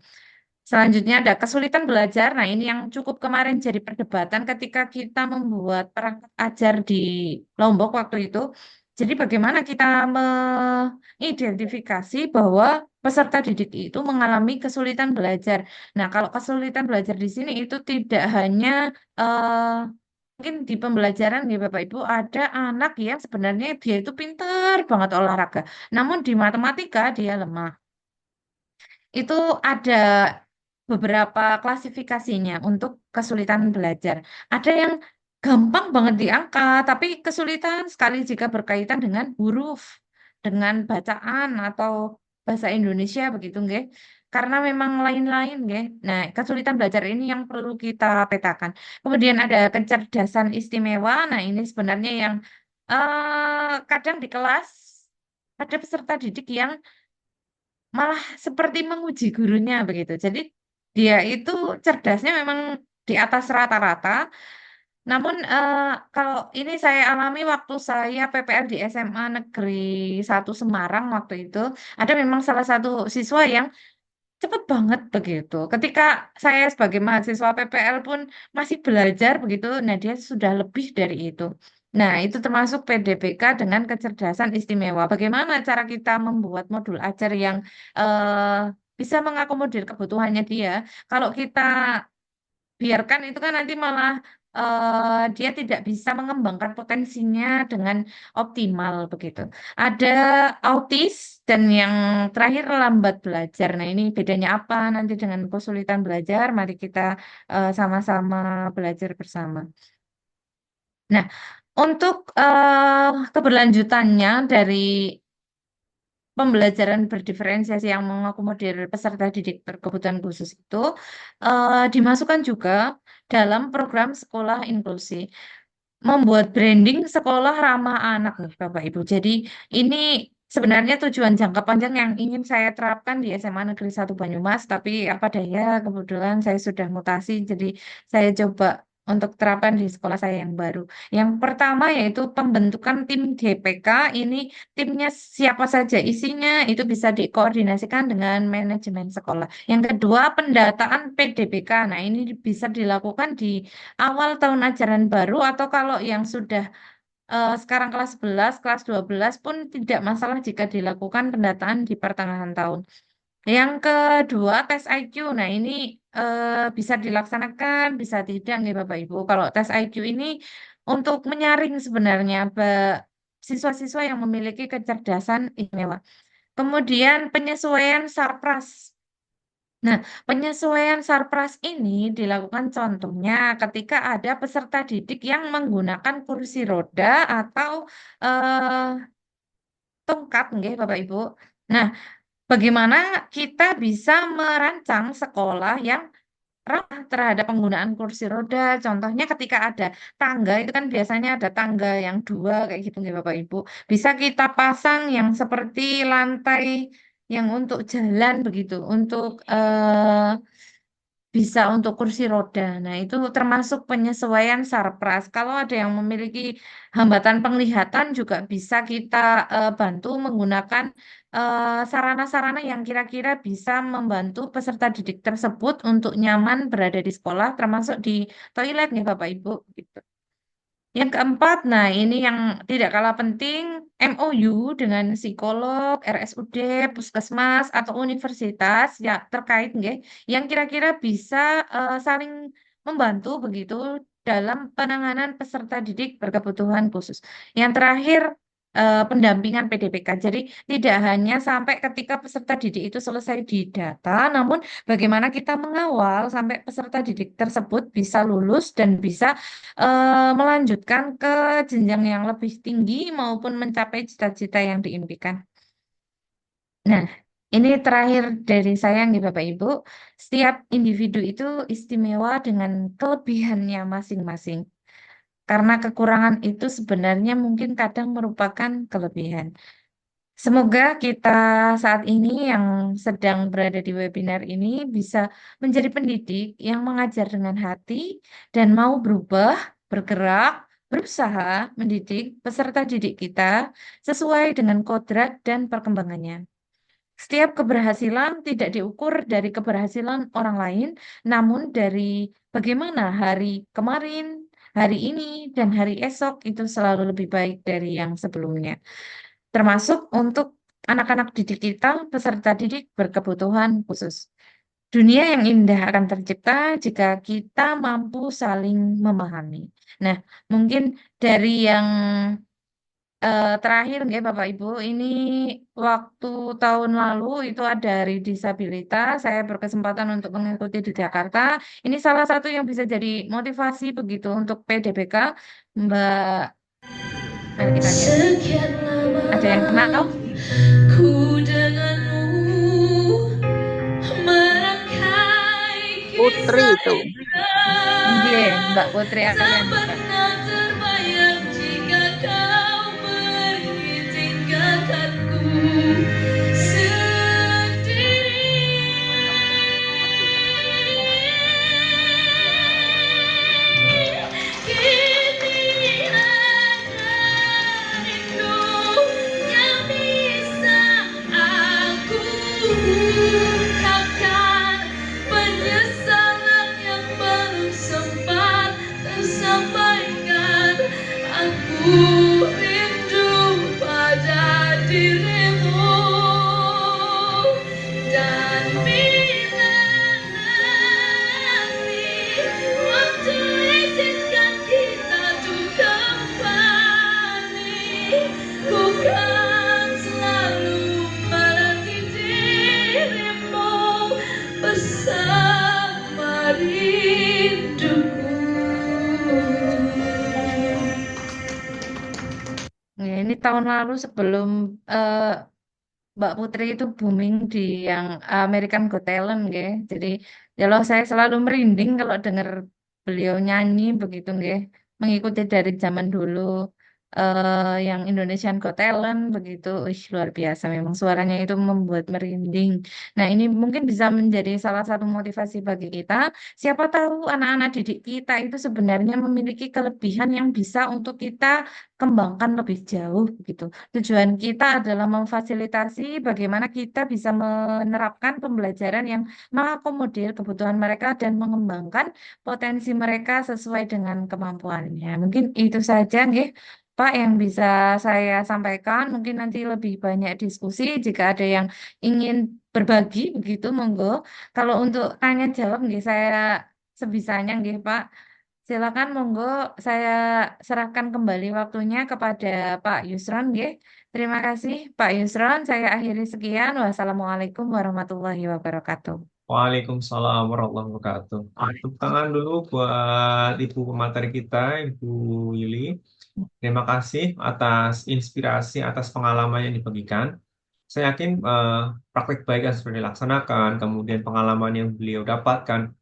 Selanjutnya ada kesulitan belajar. Nah, ini yang cukup kemarin jadi perdebatan ketika kita membuat perangkat ajar di Lombok waktu itu. Jadi bagaimana kita mengidentifikasi bahwa peserta didik itu mengalami kesulitan belajar. Nah, kalau kesulitan belajar di sini itu tidak hanya mungkin di pembelajaran ya Bapak Ibu ada anak yang sebenarnya dia itu pintar banget olahraga, namun di matematika dia lemah. Itu ada beberapa klasifikasinya untuk kesulitan belajar. Ada yang gampang banget diangkat, tapi kesulitan sekali jika berkaitan dengan huruf, dengan bacaan atau bahasa Indonesia begitu, nggih. Karena memang lain-lain, nggih. Nah, kesulitan belajar ini yang perlu kita petakan. Kemudian ada kecerdasan istimewa. Nah, ini sebenarnya yang kadang di kelas ada peserta didik yang malah seperti menguji gurunya begitu. Jadi dia itu cerdasnya memang di atas rata-rata. Namun kalau ini saya alami waktu saya PPL di SMA Negeri 1 Semarang waktu itu, ada memang salah satu siswa yang cepet banget begitu. Ketika saya sebagai mahasiswa PPL pun masih belajar begitu, nah dia sudah lebih dari itu. Nah, itu termasuk PDBK dengan kecerdasan istimewa. Bagaimana cara kita membuat modul ajar yang bisa mengakomodir kebutuhannya dia. Kalau kita biarkan itu kan nanti malah dia tidak bisa mengembangkan potensinya dengan optimal begitu. Ada autis dan yang terakhir lambat belajar. Nah, ini bedanya apa nanti dengan kesulitan belajar? Mari kita sama-sama belajar bersama. Nah, untuk keberlanjutannya dari pembelajaran berdiferensiasi yang mengakomodir peserta didik berkebutuhan khusus itu dimasukkan juga dalam program sekolah inklusi. Membuat branding sekolah ramah anak nih Bapak Ibu. Jadi ini sebenarnya tujuan jangka panjang yang ingin saya terapkan di SMA Negeri 1 Banyumas, tapi apa daya kebetulan saya sudah mutasi, jadi saya coba untuk terapkan di sekolah saya yang baru. Yang pertama yaitu pembentukan tim DPK. Ini timnya siapa saja isinya itu bisa dikoordinasikan dengan manajemen sekolah. Yang kedua, pendataan PDPK. Nah, ini bisa dilakukan di awal tahun ajaran baru atau kalau yang sudah sekarang kelas 11, kelas 12 pun tidak masalah jika dilakukan pendataan di pertengahan tahun. Yang kedua, tes IQ. Nah, ini bisa dilaksanakan, bisa tidak nih Bapak Ibu. Kalau tes IQ ini untuk menyaring sebenarnya siswa-siswa yang memiliki kecerdasan istimewa. Kemudian penyesuaian sarpras. Nah, penyesuaian sarpras ini dilakukan contohnya ketika ada peserta didik yang menggunakan kursi roda atau eh, tongkat, nggih, Bapak Ibu. Nah, bagaimana kita bisa merancang sekolah yang ramah terhadap penggunaan kursi roda? Contohnya ketika ada tangga, itu kan biasanya ada tangga yang dua kayak gitu, nggih, Bapak Ibu. Bisa kita pasang yang seperti lantai yang untuk jalan begitu, untuk bisa untuk kursi roda. Nah, itu termasuk penyesuaian sarpras. Kalau ada yang memiliki hambatan penglihatan juga bisa kita bantu menggunakan sarana-sarana yang kira-kira bisa membantu peserta didik tersebut untuk nyaman berada di sekolah, termasuk di toilet nih Bapak Ibu. Gitu. Yang keempat, nah ini yang tidak kalah penting, MOU dengan psikolog, RSUD, puskesmas, atau universitas ya terkait nggih, yang kira-kira bisa saling membantu begitu dalam penanganan peserta didik berkebutuhan khusus. Yang terakhir, pendampingan PDPK. Jadi tidak hanya sampai ketika peserta didik itu selesai didata, namun bagaimana kita mengawal sampai peserta didik tersebut bisa lulus dan bisa melanjutkan ke jenjang yang lebih tinggi maupun mencapai cita-cita yang diimpikan. Nah, ini terakhir dari saya nih Bapak Ibu. Setiap individu itu istimewa dengan kelebihannya masing-masing. Karena kekurangan itu sebenarnya mungkin kadang merupakan kelebihan. Semoga kita saat ini yang sedang berada di webinar ini bisa menjadi pendidik yang mengajar dengan hati dan mau berubah, bergerak, berusaha mendidik peserta didik kita sesuai dengan kodrat dan perkembangannya. Setiap keberhasilan tidak diukur dari keberhasilan orang lain, namun dari bagaimana hari kemarin, hari ini, dan hari esok itu selalu lebih baik dari yang sebelumnya. Termasuk untuk anak-anak didik kita, peserta didik berkebutuhan khusus. Dunia yang indah akan tercipta jika kita mampu saling memahami. Nah, mungkin dari yang terakhir nggih Bapak Ibu, ini waktu tahun lalu itu ada hari disabilitas, saya berkesempatan untuk mengikuti di Jakarta. Ini salah satu yang bisa jadi motivasi begitu untuk PDBK, Mbak. Mari kita lihat. Ada yang kenal? Putri itu. Iya, Mbak Putri akan Penyesalan yang belum sempat tersampaikan. Ku kan selalu menanti dirimu bersama rinduku. Ya, ini tahun lalu sebelum eh, Mbak Putri itu booming di yang American Got Talent, nggih. Jadi, ya loh, saya selalu merinding kalau dengar beliau nyanyi begitu, nggih. Mengikuti dari zaman dulu yang Indonesian Got Talent begitu. Wih, luar biasa memang suaranya itu membuat merinding. Nah, ini mungkin bisa menjadi salah satu motivasi bagi kita. Siapa tahu anak-anak didik kita itu sebenarnya memiliki kelebihan yang bisa untuk kita kembangkan lebih jauh begitu. Tujuan kita adalah memfasilitasi bagaimana kita bisa menerapkan pembelajaran yang mengakomodir kebutuhan mereka dan mengembangkan potensi mereka sesuai dengan kemampuannya. Mungkin itu saja, nggih, Pak, yang bisa saya sampaikan. Mungkin nanti lebih banyak diskusi jika ada yang ingin berbagi begitu, monggo. Kalau untuk tanya jawab, nggih, saya sebisanya, nggih, Pak. Silakan monggo saya serahkan kembali waktunya kepada Pak Yusron, nggih. Terima kasih Pak Yusron. Saya akhiri sekian. Wassalamualaikum warahmatullahi wabarakatuh. Waalaikumsalam warahmatullahi wabarakatuh. Tepuk tangan dulu buat Ibu pemateri kita, Ibu Yuli. Terima kasih atas inspirasi, atas pengalaman yang dibagikan. Saya yakin praktek baik yang sudah dilaksanakan, kemudian pengalaman yang beliau dapatkan,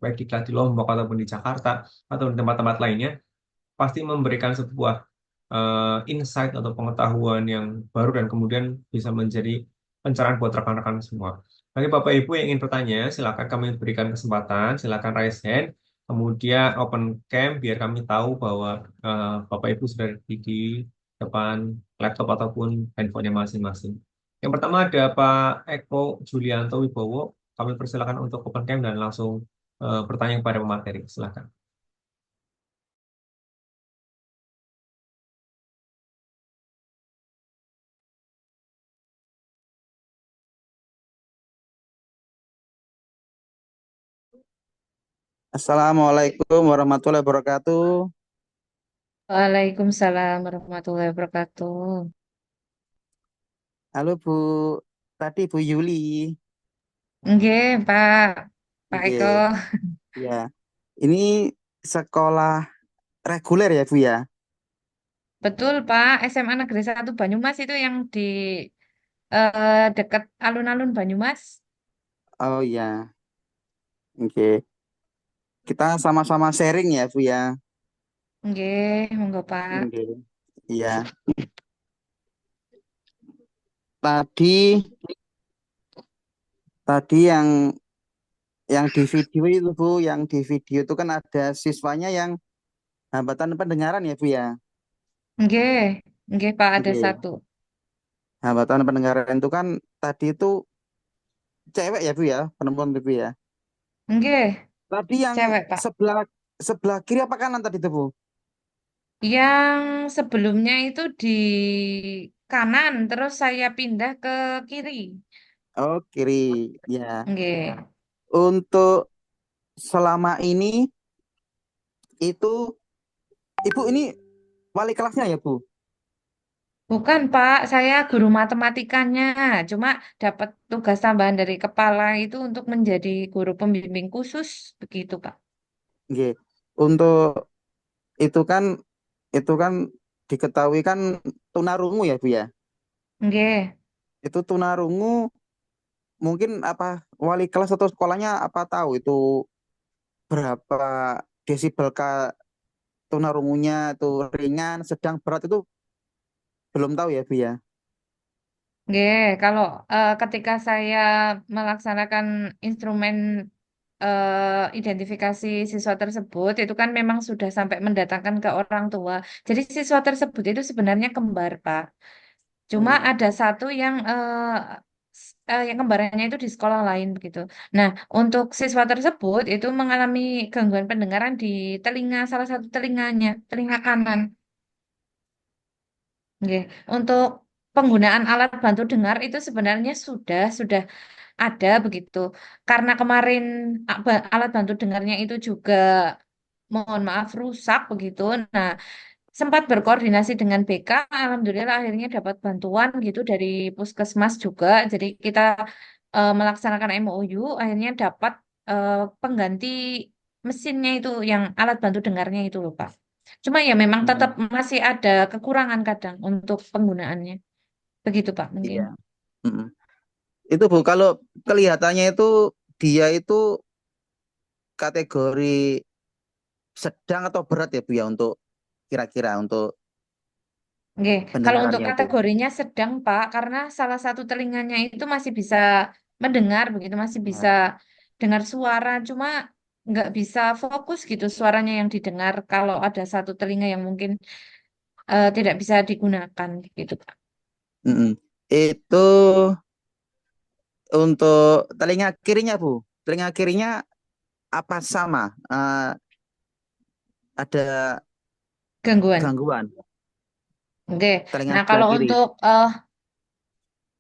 baik di Lombok ataupun di Jakarta, atau di tempat-tempat lainnya, pasti memberikan sebuah insight atau pengetahuan yang baru dan kemudian bisa menjadi pencerahan buat rekan-rekan semua. Bagi Bapak Ibu yang ingin bertanya, silakan kami berikan kesempatan, silakan raise hand, kemudian open cam biar kami tahu bahwa Bapak Ibu sudah di depan laptop ataupun handphonenya masing-masing. Yang pertama ada Pak Eko Julianto Wibowo. Kami persilakan untuk open cam dan langsung bertanya kepada pemateri. Silakan. Assalamualaikum warahmatullahi wabarakatuh. Waalaikumsalam warahmatullahi wabarakatuh. Halo Bu, tadi Bu Yuli. Nggih, Pak. Pak Eko. Oke, ya. Ini sekolah reguler ya Bu ya? Betul, Pak. SMA Negeri 1 Banyumas itu yang di dekat alun-alun Banyumas. Oh ya, oke. Kita sama-sama sharing ya Bu ya. Nggih, monggo, Pak. Oke. Iya. Tadi tadi yang di video itu Bu, yang di video itu kan ada siswanya yang hambatan pendengaran ya Bu ya. Nggih, nggih, Pak, ada Oke. satu. Hambatan pendengaran itu kan tadi itu cewek ya Bu ya, perempuan itu Bu ya. Nggih, Tadi yang cewek, Pak. sebelah sebelah kiri apa kanan tadi itu, Bu? Yang sebelumnya itu di kanan, terus saya pindah ke kiri. Oh, kiri. Ya. Nggih. Untuk selama ini itu Ibu ini wali kelasnya ya, Bu? Bukan, Pak, saya guru matematikanya. Cuma dapat tugas tambahan dari kepala itu untuk menjadi guru pembimbing khusus, begitu, Pak. Oke. Untuk itu kan itu kan diketahui kan tunarungu ya, Bu ya? Nggih. Itu tunarungu mungkin apa wali kelas atau sekolahnya apa tahu itu berapa desibel tunarungunya itu ringan, sedang, berat itu belum tahu ya, Bu ya? Nggih, kalau ketika saya melaksanakan instrumen identifikasi siswa tersebut, itu kan memang sudah sampai mendatangkan ke orang tua. Jadi siswa tersebut itu sebenarnya kembar, Pak. Cuma Oh, ada satu yang yang kembarannya itu di sekolah lain begitu. Nah, untuk siswa tersebut itu mengalami gangguan pendengaran di telinga salah satu telinganya, telinga kanan. Nggih. Untuk penggunaan alat bantu dengar itu sebenarnya sudah ada begitu. Karena kemarin alat bantu dengarnya itu juga mohon maaf rusak begitu. Nah, sempat berkoordinasi dengan BK, alhamdulillah akhirnya dapat bantuan gitu dari Puskesmas juga. Jadi kita melaksanakan MOU, akhirnya dapat eh, pengganti mesinnya itu yang alat bantu dengarnya itu loh Pak. Cuma ya memang tetap Hmm, masih ada kekurangan kadang untuk penggunaannya. Begitu Pak mungkin. iya. Mm-mm. Itu Bu, kalau kelihatannya itu dia itu kategori sedang atau berat ya Bu ya untuk kira-kira untuk Oke, kalau untuk pendengarannya itu. kategorinya sedang Pak, karena salah satu telinganya itu masih bisa mendengar begitu, masih bisa Nah, dengar suara, cuma nggak bisa fokus gitu suaranya yang didengar kalau ada satu telinga yang mungkin tidak bisa digunakan gitu Pak. mm-mm. Itu untuk telinga kirinya Bu. Telinga kirinya apa sama? Ada Gangguan. gangguan Oke, telinga nah sebelah kalau kiri. untuk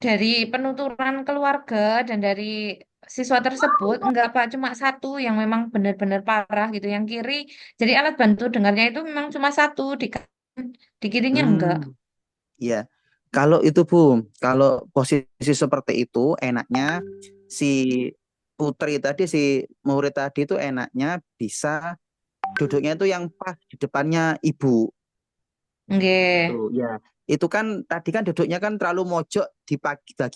dari penuturan keluarga dan dari siswa tersebut, enggak Pak, cuma satu yang memang benar-benar parah gitu. Yang kiri, jadi alat bantu dengarnya itu memang cuma satu, di kirinya enggak. Hmm, ya. Kalau itu Bu, kalau posisi seperti itu enaknya si putri tadi, si murid tadi itu enaknya bisa duduknya itu yang pas di depannya ibu. Itu Nggih, ya. Itu kan tadi kan duduknya kan terlalu mojok di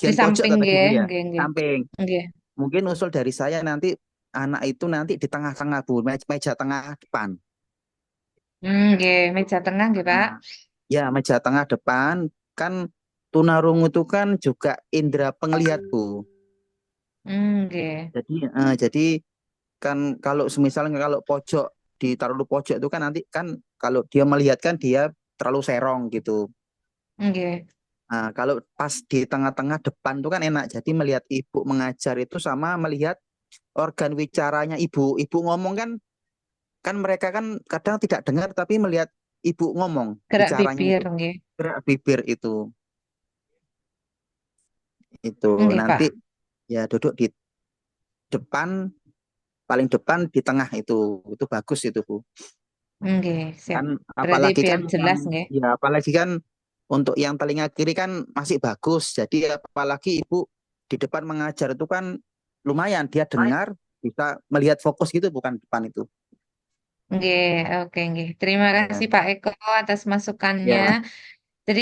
di bagian pojok samping tadi nggih, Bu ya. nggih, nggih. Samping. Nggih. Mungkin usul dari saya nanti anak itu nanti di tengah-tengah Bu, meja tengah depan. Nggih, meja tengah nggih, Pak. Nah, ya meja tengah depan kan tunarungu itu kan juga indera penglihat Bu. Nggih. Jadi kan kalau misalnya kalau pojok ditaruh di pojok itu kan nanti kan kalau dia melihat kan dia terlalu serong gitu. Nggih. Nah, kalau pas di tengah-tengah depan itu kan enak. Jadi melihat ibu mengajar itu sama melihat organ wicaranya ibu. Ibu ngomong kan kan mereka kan kadang tidak dengar tapi melihat ibu ngomong Gerak bicaranya bibir itu nggih. gerak bibir itu Nggih, nanti Pak. ya duduk di depan paling depan di tengah itu bagus itu Bu. Nggih, siap. Kan Berarti apalagi biar kan yang jelas nggih. ya apalagi kan untuk yang telinga kiri kan masih bagus jadi apalagi ibu di depan mengajar itu kan lumayan dia dengar bisa melihat fokus gitu bukan depan itu Nggih, oke nggih. Terima ya kasih Pak Eko atas masukannya. ya Jadi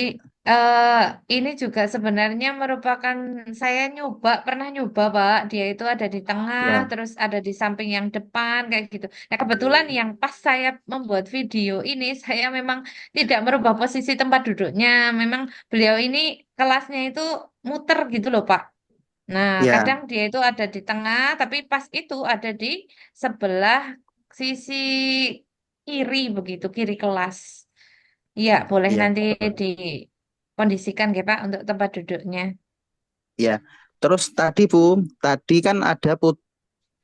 eh ini juga sebenarnya merupakan saya pernah nyoba Pak. Dia itu ada di tengah, ya terus ada di samping yang depan kayak gitu. Nah kebetulan yang pas saya membuat video ini, saya memang tidak merubah posisi tempat duduknya. Memang beliau ini kelasnya itu muter gitu loh Pak. Nah ya kadang dia itu ada di tengah, tapi pas itu ada di sebelah sisi kiri begitu, kiri kelas. Iya, boleh ya nanti dikondisikan ya Pak untuk tempat duduknya. ya terus tadi Bu tadi kan ada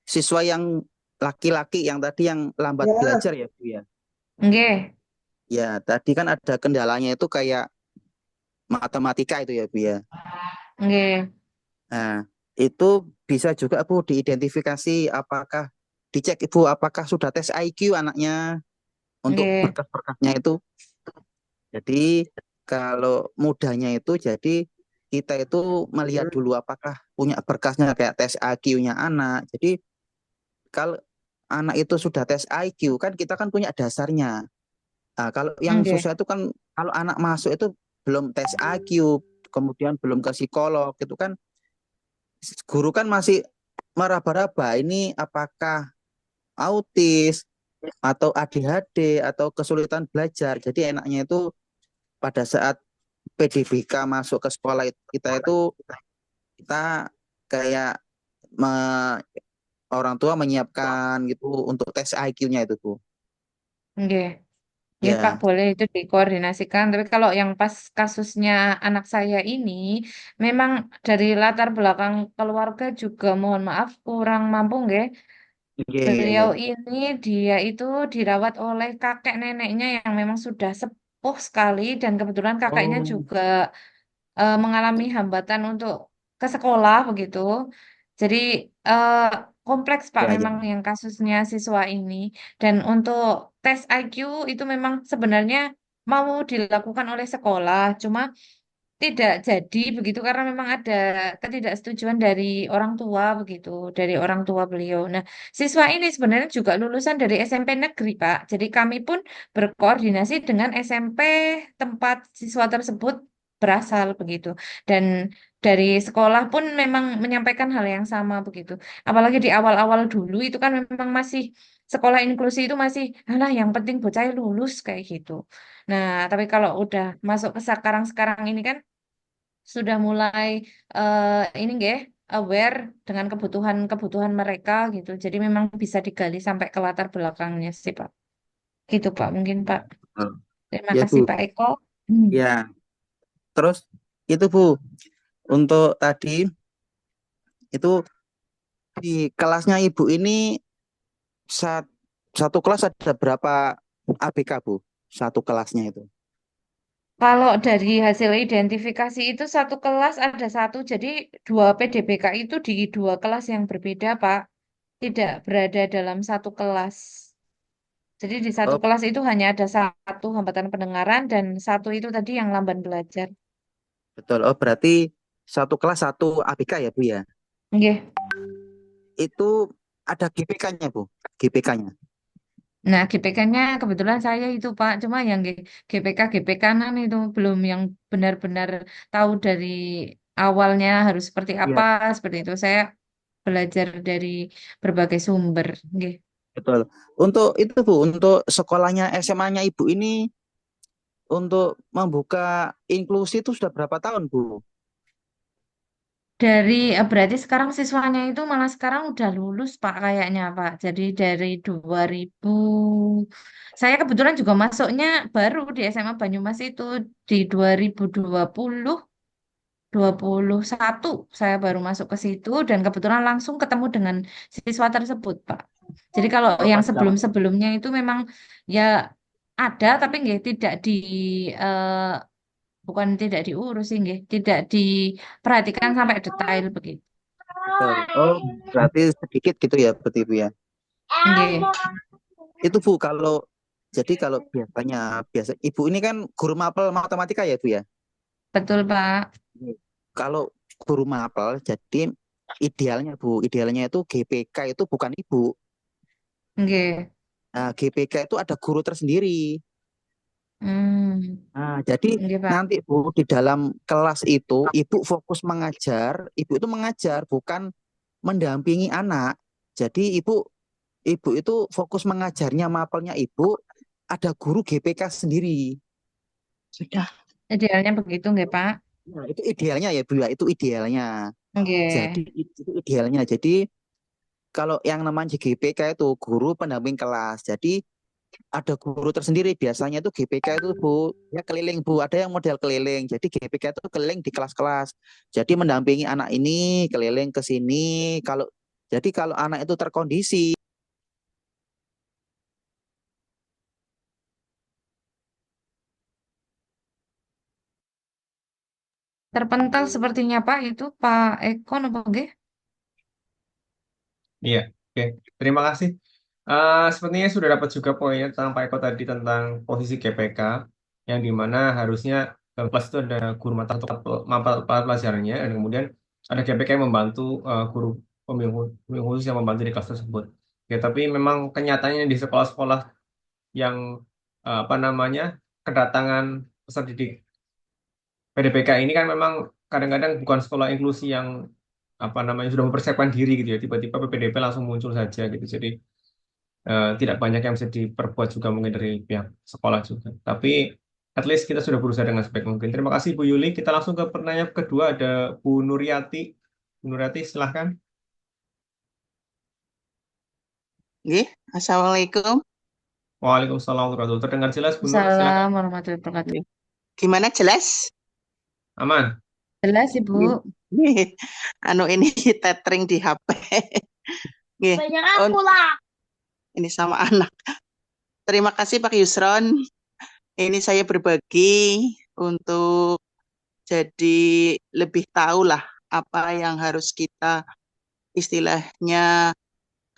siswa yang laki-laki yang tadi yang lambat belajar ya Bu ya Nggih, ya tadi kan ada kendalanya itu kayak matematika itu ya Bu ya. nggih, Nah, itu bisa juga Bu diidentifikasi apakah dicek Ibu apakah sudah tes IQ anaknya untuk nggih, berkas-berkasnya itu. Jadi kalau mudahnya itu jadi kita itu melihat dulu apakah punya berkasnya kayak tes IQ-nya anak. Jadi kalau anak itu sudah tes IQ kan kita kan punya dasarnya. Nah, kalau yang nggih, susah itu kan kalau anak masuk itu belum tes IQ, kemudian belum ke psikolog itu kan guru kan masih meraba-raba ini apakah autis atau ADHD atau kesulitan belajar. Jadi enaknya itu pada saat PDBK masuk ke sekolah kita itu kita kayak me- orang tua menyiapkan gitu untuk tes IQ-nya itu Bu. nggih. Nggih Pak, Ya, boleh itu dikoordinasikan. Tapi kalau yang pas kasusnya anak saya ini, memang dari latar belakang keluarga juga mohon maaf kurang mampu nggih. iya, iya, Beliau iya. ini dia itu dirawat oleh kakek neneknya yang memang sudah sepuh sekali dan kebetulan kakaknya Oh, juga mengalami hambatan untuk ke sekolah begitu. Jadi eh, kompleks Pak ya, ya. memang yang kasusnya siswa ini. Dan untuk tes IQ itu memang sebenarnya mau dilakukan oleh sekolah, cuma tidak jadi begitu karena memang ada ketidaksetujuan dari orang tua begitu, dari orang tua beliau. Nah, siswa ini sebenarnya juga lulusan dari SMP negeri, Pak. Jadi kami pun berkoordinasi dengan SMP tempat siswa tersebut berasal begitu. Dan dari sekolah pun memang menyampaikan hal yang sama begitu. Apalagi di awal-awal dulu itu kan memang masih sekolah inklusi itu masih, alah yang penting bocah lulus kayak gitu. Nah, tapi kalau udah masuk ke sekarang-sekarang ini kan sudah mulai ini nggih aware dengan kebutuhan-kebutuhan mereka gitu. Jadi memang bisa digali sampai ke latar belakangnya sih, Pak. Gitu, Pak. Mungkin, Pak. Oh, Terima ya kasih, Bu. Pak Eko. Hmm. Ya, terus itu Bu, untuk tadi itu di kelasnya Ibu ini sat- satu kelas ada berapa ABK Bu? Satu kelasnya itu. Kalau dari hasil identifikasi itu satu kelas ada satu, jadi dua PDBK itu di dua kelas yang berbeda, Pak. Tidak berada dalam satu kelas. Jadi di satu Oh, kelas itu hanya ada satu hambatan pendengaran dan satu itu tadi yang lamban belajar. betul. Oh, berarti satu kelas satu ABK ya Bu ya? Nggih. Itu ada GPK-nya Bu, GPK-nya. Nah, GPK-nya kebetulan saya itu Pak, cuma yang GPK-GPK-nan itu belum yang benar-benar tahu dari awalnya harus seperti apa, Iya, seperti itu. Saya belajar dari berbagai sumber. Nggih. betul. Untuk itu Bu, untuk sekolahnya SMA-nya Ibu ini untuk membuka inklusi itu sudah berapa tahun Bu? Dari berarti sekarang siswanya itu malah sekarang udah lulus Pak kayaknya Pak. Jadi dari 2000 saya kebetulan juga masuknya baru di SMA Banyumas itu di 2021 saya baru masuk ke situ dan kebetulan langsung ketemu dengan siswa tersebut, Pak. Jadi kalau Oh, yang pas dapat. sebelum-sebelumnya itu memang ya ada tapi nggak tidak eh, bukan tidak diurus sih nggih, tidak diperhatikan sampai detail begitu. Betul. Oh, berarti sedikit gitu ya, berarti Bu ya. Nggih, Itu Bu, kalau biasa Ibu ini kan guru mapel matematika ya Bu ya. betul, Pak. Kalau guru mapel, jadi idealnya Bu, idealnya itu GPK itu bukan Ibu. Nggih. Nah, GPK itu ada guru tersendiri. Hmm, Nah, jadi nggih, Pak. nanti Bu di dalam kelas itu Ibu fokus mengajar, Ibu itu mengajar bukan mendampingi anak. Jadi Ibu itu fokus mengajarnya mapelnya Ibu ada guru GPK sendiri. Sudah. Idealnya begitu nggih, Pak. Nah, itu idealnya ya Bu ya, itu idealnya. Jadi Nggih. itu idealnya. Jadi kalau yang namanya GPK itu guru pendamping kelas. Jadi ada guru tersendiri biasanya itu GPK itu Bu ya keliling Bu, ada yang model keliling. Jadi GPK itu keliling di kelas-kelas. Jadi mendampingi anak ini keliling ke sini. Kalau anak itu terkondisi. Terpental sepertinya Pak itu Pak Eko apa nggih? Iya, oke. Terima kasih. Sepertinya sudah dapat juga poinnya tentang Pak Eko tadi tentang posisi GPK, yang dimana harusnya dalam kelas itu ada guru mata untuk mata pelajarannya, dan kemudian ada GPK yang membantu guru pembimbing khusus yang membantu di kelas tersebut. Ya, tapi memang kenyataannya di sekolah-sekolah yang apa namanya kedatangan peserta didik PDPK ini kan memang kadang-kadang bukan sekolah inklusi yang apa namanya sudah mempersiapkan diri gitu ya, tiba-tiba PPDP langsung muncul saja gitu. Jadi tidak banyak yang bisa diperbuat juga mungkin dari pihak sekolah juga. Tapi at least kita sudah berusaha dengan sebaik mungkin. Terima kasih Bu Yuli. Kita langsung ke pertanyaan kedua, ada Bu Nuryati. Bu Nuryati, silahkan. Nggih, Assalamualaikum. Waalaikumsalam warahmatullahi wabarakatuh. Terdengar jelas Bu Nur, silakan. Assalamualaikum warahmatullahi wabarakatuh. Nggih. Gimana jelas? Aman. Jelas Nggih. Ibu. Nggih. Ini tethering di HP. Nggih. Ini sama anak. Terima kasih Pak Yusron. Ini saya berbagi untuk jadi lebih tahu lah apa yang harus kita istilahnya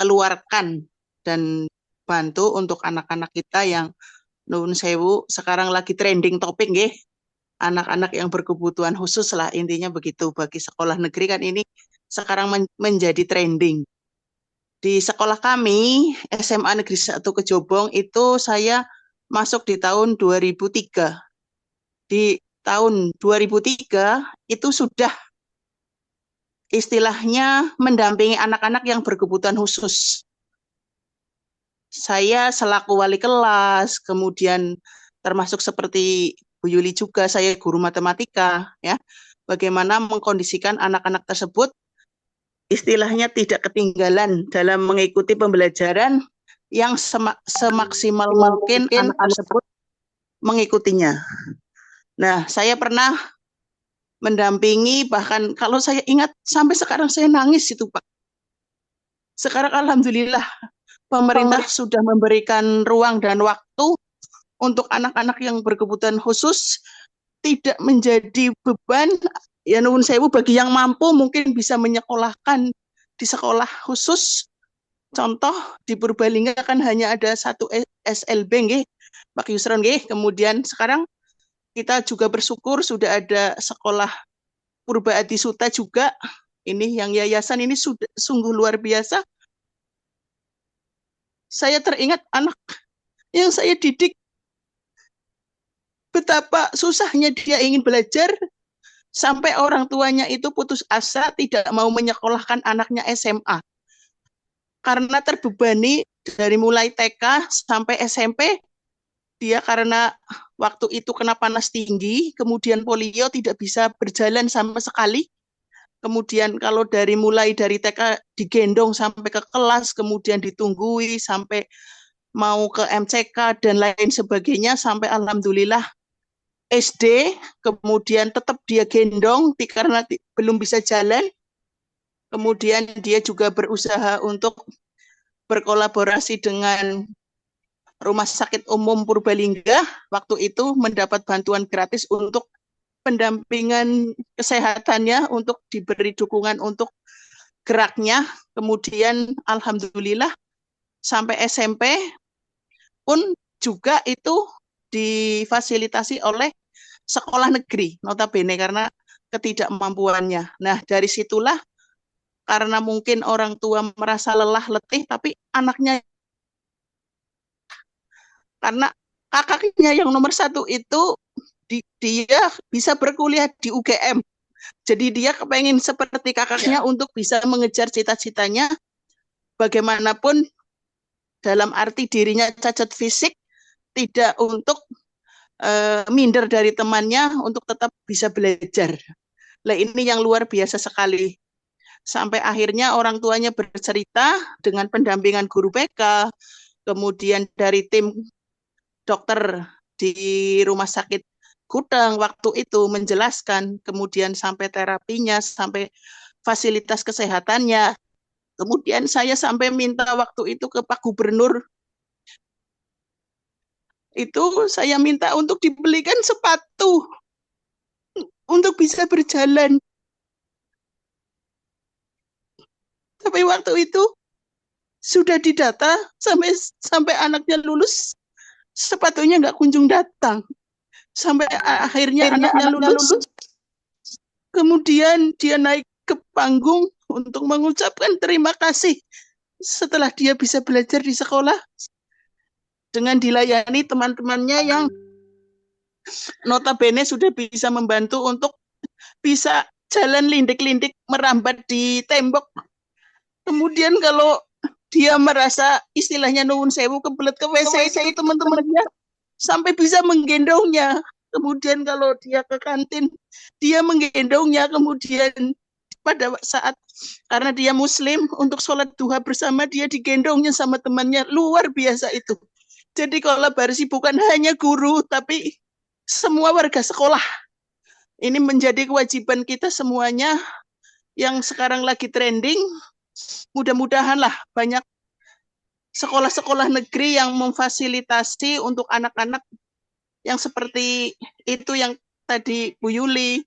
keluarkan dan bantu untuk anak-anak kita yang Nuwun sewu, sekarang lagi trending topik nggih. Anak-anak yang berkebutuhan khusus lah, intinya begitu. Bagi sekolah negeri kan ini sekarang menjadi trending. Di sekolah kami, SMA Negeri 1 Kejobong, itu saya masuk di tahun 2003. Di tahun 2003 itu sudah istilahnya mendampingi anak-anak yang berkebutuhan khusus. Saya selaku wali kelas, kemudian termasuk seperti Bu Yuli juga, saya guru matematika, ya. Bagaimana mengkondisikan anak-anak tersebut istilahnya tidak ketinggalan dalam mengikuti pembelajaran yang semaksimal mungkin anak tersebut mengikutinya. Nah, saya pernah mendampingi, bahkan kalau saya ingat sampai sekarang saya nangis itu, Pak. Sekarang alhamdulillah pemerintah sudah memberikan ruang dan waktu untuk anak-anak yang berkebutuhan khusus tidak menjadi beban. Ya nuwun sewu, bagi yang mampu mungkin bisa menyekolahkan di sekolah khusus. Contoh di Purbalingga kan hanya ada satu SLB nggih, Pak Yusron nggih. Kemudian sekarang kita juga bersyukur sudah ada sekolah Purba Adi Suta juga. Ini yang yayasan ini sudah sungguh luar biasa. Saya teringat anak yang saya didik, betapa susahnya dia ingin belajar, sampai orang tuanya itu putus asa tidak mau menyekolahkan anaknya SMA. Karena terbebani dari mulai TK sampai SMP, dia karena waktu itu kena panas tinggi, kemudian polio, tidak bisa berjalan sama sekali. Kemudian kalau mulai dari TK digendong sampai ke kelas, kemudian ditunggui sampai mau ke MCK dan lain sebagainya, sampai alhamdulillah SD, kemudian tetap dia gendong karena belum bisa jalan. Kemudian dia juga berusaha untuk berkolaborasi dengan Rumah Sakit Umum Purbalingga, waktu itu mendapat bantuan gratis untuk pendampingan kesehatannya, untuk diberi dukungan untuk geraknya. Kemudian alhamdulillah sampai SMP pun juga itu difasilitasi oleh sekolah negeri, notabene karena ketidakmampuannya. Nah, dari situlah karena mungkin orang tua merasa lelah, letih, tapi anaknya, karena kakaknya yang nomor 1 itu dia bisa berkuliah di UGM. Jadi dia kepengen seperti kakaknya untuk bisa mengejar cita-citanya, bagaimanapun dalam arti dirinya cacat fisik, tidak untuk minder dari temannya, untuk tetap bisa belajar. Nah, ini yang luar biasa sekali. Sampai akhirnya orang tuanya bercerita dengan pendampingan guru BK, kemudian dari tim dokter di Rumah Sakit Kutang waktu itu menjelaskan, kemudian sampai terapinya, sampai fasilitas kesehatannya. Kemudian saya sampai minta waktu itu ke Pak Gubernur, itu saya minta untuk dibelikan sepatu untuk bisa berjalan. Tapi waktu itu sudah didata sampai anaknya lulus, sepatunya nggak kunjung datang. Sampai akhirnya anaknya lulus, kemudian dia naik ke panggung untuk mengucapkan terima kasih setelah dia bisa belajar di sekolah dengan dilayani teman-temannya yang notabene sudah bisa membantu untuk bisa jalan lindik-lindik merambat di tembok. Kemudian kalau dia merasa istilahnya nuwun sewu kebelet ke WC itu teman-temannya sampai bisa menggendongnya. Kemudian kalau dia ke kantin, dia menggendongnya. Kemudian pada saat, karena dia muslim, untuk sholat duha bersama, dia digendongnya sama temannya. Luar biasa itu. Jadi kolaborasi bukan hanya guru, tapi semua warga sekolah. Ini menjadi kewajiban kita semuanya yang sekarang lagi trending. Mudah-mudahanlah banyak sekolah-sekolah negeri yang memfasilitasi untuk anak-anak yang seperti itu yang tadi Bu Yuli,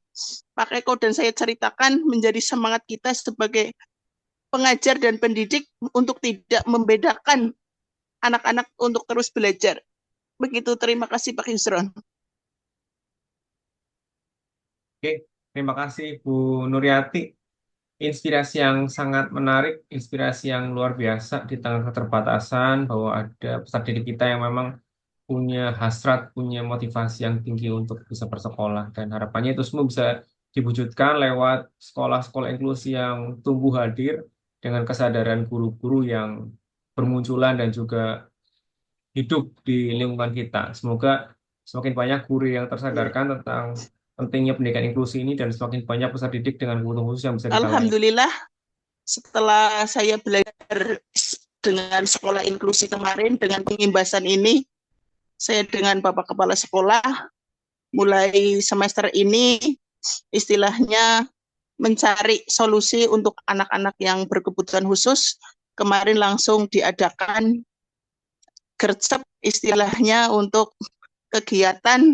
Pak Eko, dan saya ceritakan, menjadi semangat kita sebagai pengajar dan pendidik untuk tidak membedakan anak-anak untuk terus belajar. Begitu, terima kasih Pak Yusron. Oke, terima kasih Bu Nuryati. Inspirasi yang sangat menarik, inspirasi yang luar biasa di tengah keterbatasan, bahwa ada peserta didik kita yang memang punya hasrat, punya motivasi yang tinggi untuk bisa bersekolah. Dan harapannya itu semua bisa diwujudkan lewat sekolah-sekolah inklusi yang tumbuh hadir dengan kesadaran guru-guru yang bermunculan dan juga hidup di lingkungan kita. Semoga semakin banyak guru yang tersadarkan tentang pentingnya pendidikan inklusi ini dan semakin banyak peserta didik dengan kebutuhan khusus yang bisa kita layani. Alhamdulillah, setelah saya belajar dengan sekolah inklusi kemarin, dengan pengimbasan ini, saya dengan Bapak Kepala Sekolah, mulai semester ini, istilahnya mencari solusi untuk anak-anak yang berkebutuhan khusus. Kemarin langsung diadakan gercep istilahnya untuk kegiatan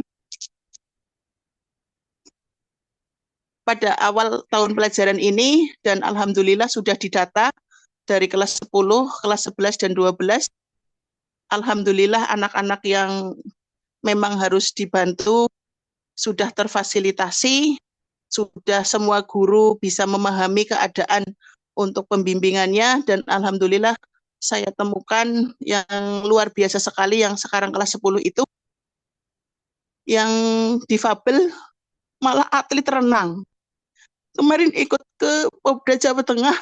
pada awal tahun pelajaran ini, dan alhamdulillah sudah didata dari kelas 10, kelas 11 dan 12. Alhamdulillah anak-anak yang memang harus dibantu sudah terfasilitasi, sudah semua guru bisa memahami keadaan untuk pembimbingannya, dan alhamdulillah saya temukan yang luar biasa sekali yang sekarang kelas 10 itu yang difabel malah atlet renang. Kemarin ikut ke Popda Jawa Tengah,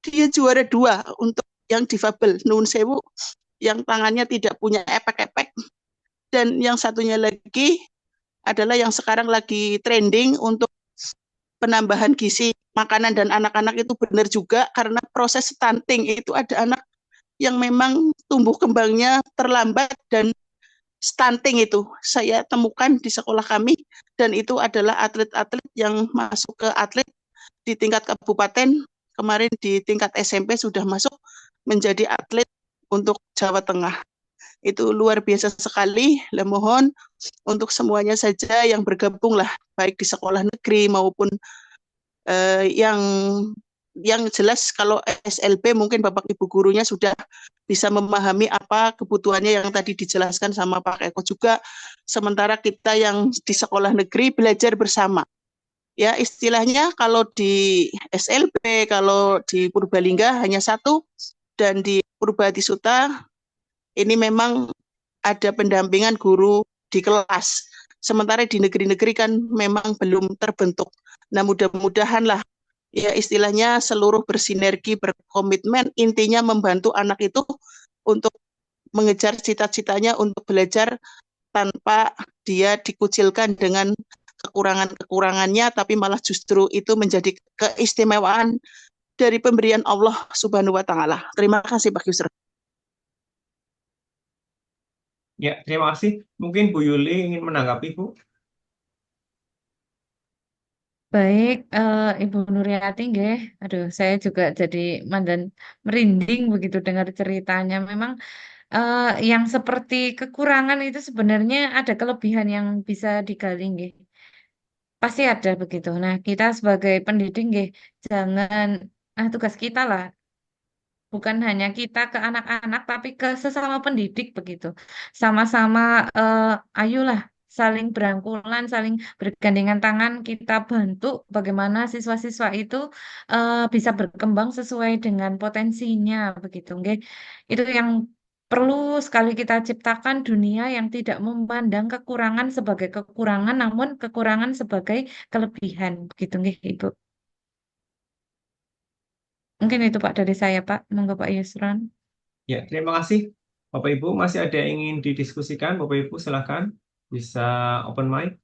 dia juara 2 untuk yang difabel, nun sewu, yang tangannya tidak punya epek-epek. Dan yang satunya lagi adalah yang sekarang lagi trending untuk penambahan gizi makanan, dan anak-anak itu benar juga, karena proses stunting itu ada anak yang memang tumbuh kembangnya terlambat dan stunting itu saya temukan di sekolah kami, dan itu adalah atlet-atlet yang masuk ke atlet di tingkat kabupaten, kemarin di tingkat SMP sudah masuk menjadi atlet untuk Jawa Tengah. Itu luar biasa sekali. Lah mohon untuk semuanya saja yang bergabung lah, baik di sekolah negeri maupun yang jelas kalau SLB mungkin Bapak Ibu gurunya sudah bisa memahami apa kebutuhannya yang tadi dijelaskan sama Pak Eko juga. Sementara kita yang di sekolah negeri belajar bersama. Ya istilahnya kalau di SLB, kalau di Purbalingga hanya 1, dan di Purbadi Suta ini memang ada pendampingan guru di kelas. Sementara di negeri-negeri kan memang belum terbentuk. Nah mudah-mudahan lah ya istilahnya seluruh bersinergi, berkomitmen, intinya membantu anak itu untuk mengejar cita-citanya untuk belajar tanpa dia dikucilkan dengan kekurangan-kekurangannya, tapi malah justru itu menjadi keistimewaan dari pemberian Allah Subhanahu wa Ta'ala. Terima kasih Pak Yusra. Ya, terima kasih. Mungkin Bu Yuli ingin menanggapi, Bu. Baik, Ibu Nuryati, nggih. Aduh, saya juga jadi mandan merinding begitu dengar ceritanya. Memang yang seperti kekurangan itu sebenarnya ada kelebihan yang bisa digali, nggih. Pasti ada begitu. Nah, kita sebagai pendidik, nggih, jangan tugas kita lah, bukan hanya kita ke anak-anak, tapi ke sesama pendidik begitu. Sama-sama, ayolah saling berangkulan, saling bergandengan tangan, kita bantu bagaimana siswa-siswa itu bisa berkembang sesuai dengan potensinya begitu, nggih. Itu yang perlu sekali kita ciptakan dunia yang tidak memandang kekurangan sebagai kekurangan, namun kekurangan sebagai kelebihan, begitu, nggih, Ibu. Mungkin itu Pak dari saya, Pak. Monggo Pak Yusron. Ya, terima kasih. Bapak Ibu, masih ada yang ingin didiskusikan? Bapak Ibu, silakan. Bisa open mic.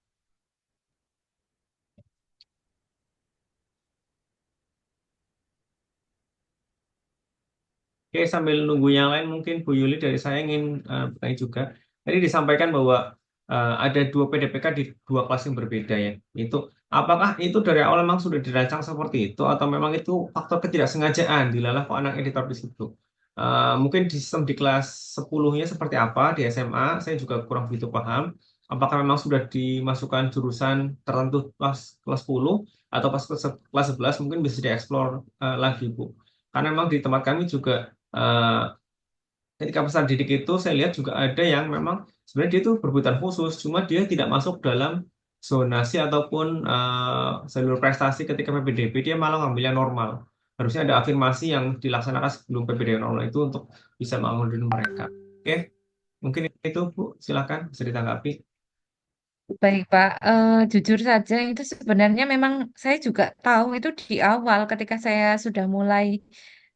Oke, sambil nunggu yang lain, mungkin Bu Yuli dari saya ingin bertanya juga. Tadi disampaikan bahwa ada 2 PDPK di 2 kelas yang berbeda ya. Itu apakah itu dari awal memang sudah dirancang seperti itu, atau memang itu faktor ketidaksengajaan dilalah kok anak editor di situ? Mungkin di sistem di kelas 10-nya seperti apa di SMA, saya juga kurang begitu paham. Apakah memang sudah dimasukkan jurusan tertentu kelas 10 atau pas kelas 11 mungkin bisa dieksplor lagi, Bu. Karena memang di tempat kami juga ketika peserta didik itu saya lihat juga ada yang memang sebenarnya dia itu berkebutuhan khusus, cuma dia tidak masuk dalam zonasi ataupun jalur prestasi ketika PPDB, dia malah ngambil yang normal. Harusnya ada afirmasi yang dilaksanakan sebelum PPDB normal itu untuk bisa mengakomodir mereka. Oke, mungkin itu Bu, silakan bisa ditanggapi. Baik, Pak. Jujur saja, itu sebenarnya memang saya juga tahu itu di awal ketika saya sudah mulai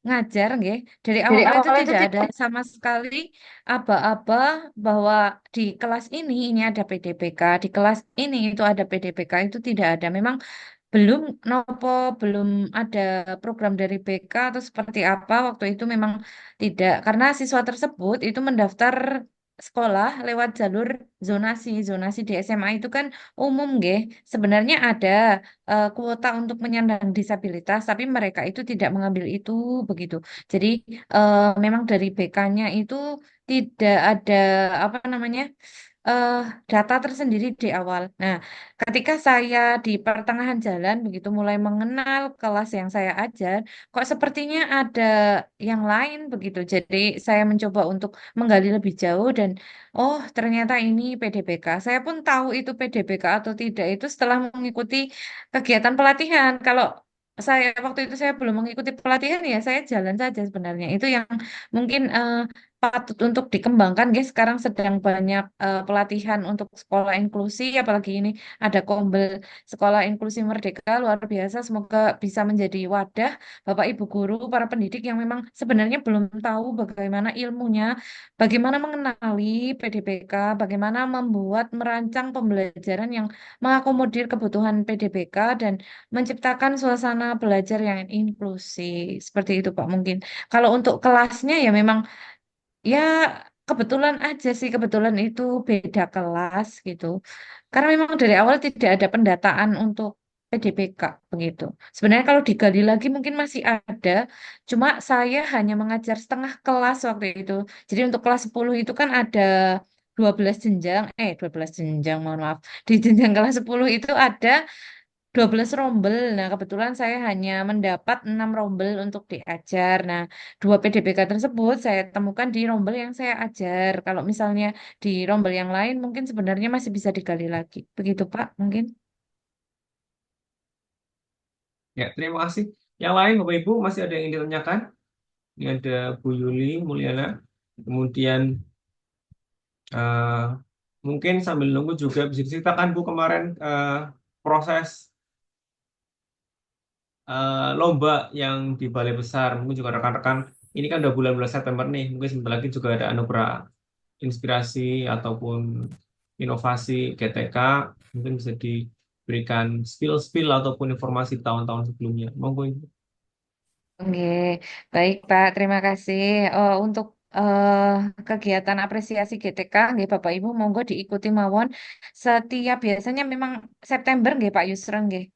ngajar, nggih. Dari Dari awal itu awal itu tidak ada tidak. sama sekali aba-aba bahwa di kelas ini ada PDPK, di kelas ini itu ada PDPK, itu tidak ada. Memang belum nopo, belum ada program dari BK atau seperti apa waktu itu memang tidak, karena siswa tersebut itu mendaftar sekolah lewat jalur zonasi. Zonasi di SMA itu kan umum, nggih. Sebenarnya ada kuota untuk penyandang disabilitas, tapi mereka itu tidak mengambil itu begitu. Jadi memang dari BK-nya itu tidak ada apa namanya eh data tersendiri di awal. Nah, ketika saya di pertengahan jalan begitu mulai mengenal kelas yang saya ajar, kok sepertinya ada yang lain begitu. Jadi saya mencoba untuk menggali lebih jauh dan oh ternyata ini PDPK. Saya pun tahu itu PDPK atau tidak itu setelah mengikuti kegiatan pelatihan. Kalau saya waktu itu saya belum mengikuti pelatihan ya saya jalan saja sebenarnya. Itu yang mungkin patut untuk dikembangkan, guys. Sekarang sedang banyak pelatihan untuk sekolah inklusi, apalagi ini ada Kombel Sekolah Inklusi Merdeka, luar biasa. Semoga bisa menjadi wadah Bapak Ibu guru, para pendidik yang memang sebenarnya belum tahu bagaimana ilmunya, bagaimana mengenali PDPK, bagaimana membuat merancang pembelajaran yang mengakomodir kebutuhan PDPK dan menciptakan suasana belajar yang inklusi. Seperti itu, Pak, mungkin. Kalau untuk kelasnya ya memang ya, kebetulan aja sih, kebetulan itu beda kelas gitu. Karena memang dari awal tidak ada pendataan untuk PDPK begitu. Sebenarnya kalau digali lagi mungkin masih ada, cuma saya hanya mengajar setengah kelas waktu itu. Jadi untuk kelas 10 itu kan ada 12 jenjang, 12 jenjang, mohon maaf. Di jenjang kelas 10 itu ada 12 rombel. Nah, kebetulan saya hanya mendapat 6 rombel untuk diajar. Nah, dua PDBK tersebut saya temukan di rombel yang saya ajar. Kalau misalnya di rombel yang lain mungkin sebenarnya masih bisa digali lagi. Begitu, Pak, mungkin. Ya, terima kasih. Yang lain Bapak Ibu masih ada yang ingin ditanyakan? Ini ada Bu Yuli Mulyana. Kemudian eh, mungkin sambil nunggu juga bisa diceritakan Bu kemarin proses lomba yang di Balai Besar. Mungkin juga rekan-rekan ini kan udah bulan-bulan September nih. Mungkin sebentar lagi juga ada anugerah inspirasi ataupun inovasi GTK. Mungkin bisa diberikan spill-spill ataupun informasi tahun-tahun sebelumnya. Monggo Ibu. Oke, baik Pak, terima kasih. Untuk kegiatan apresiasi GTK, nggih Bapak Ibu, monggo diikuti mawon. Setiap biasanya memang September, nggih Pak Yusron, nggih.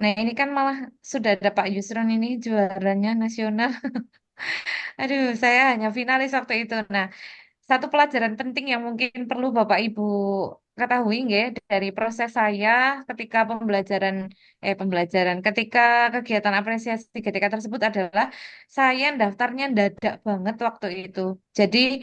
Nah, ini kan malah sudah ada Pak Yusron ini juaranya nasional. Aduh, saya hanya finalis waktu itu. Nah, satu pelajaran penting yang mungkin perlu Bapak Ibu ketahui nggih dari proses saya ketika ketika kegiatan apresiasi ketika tersebut adalah saya daftarnya dadak banget waktu itu. Jadi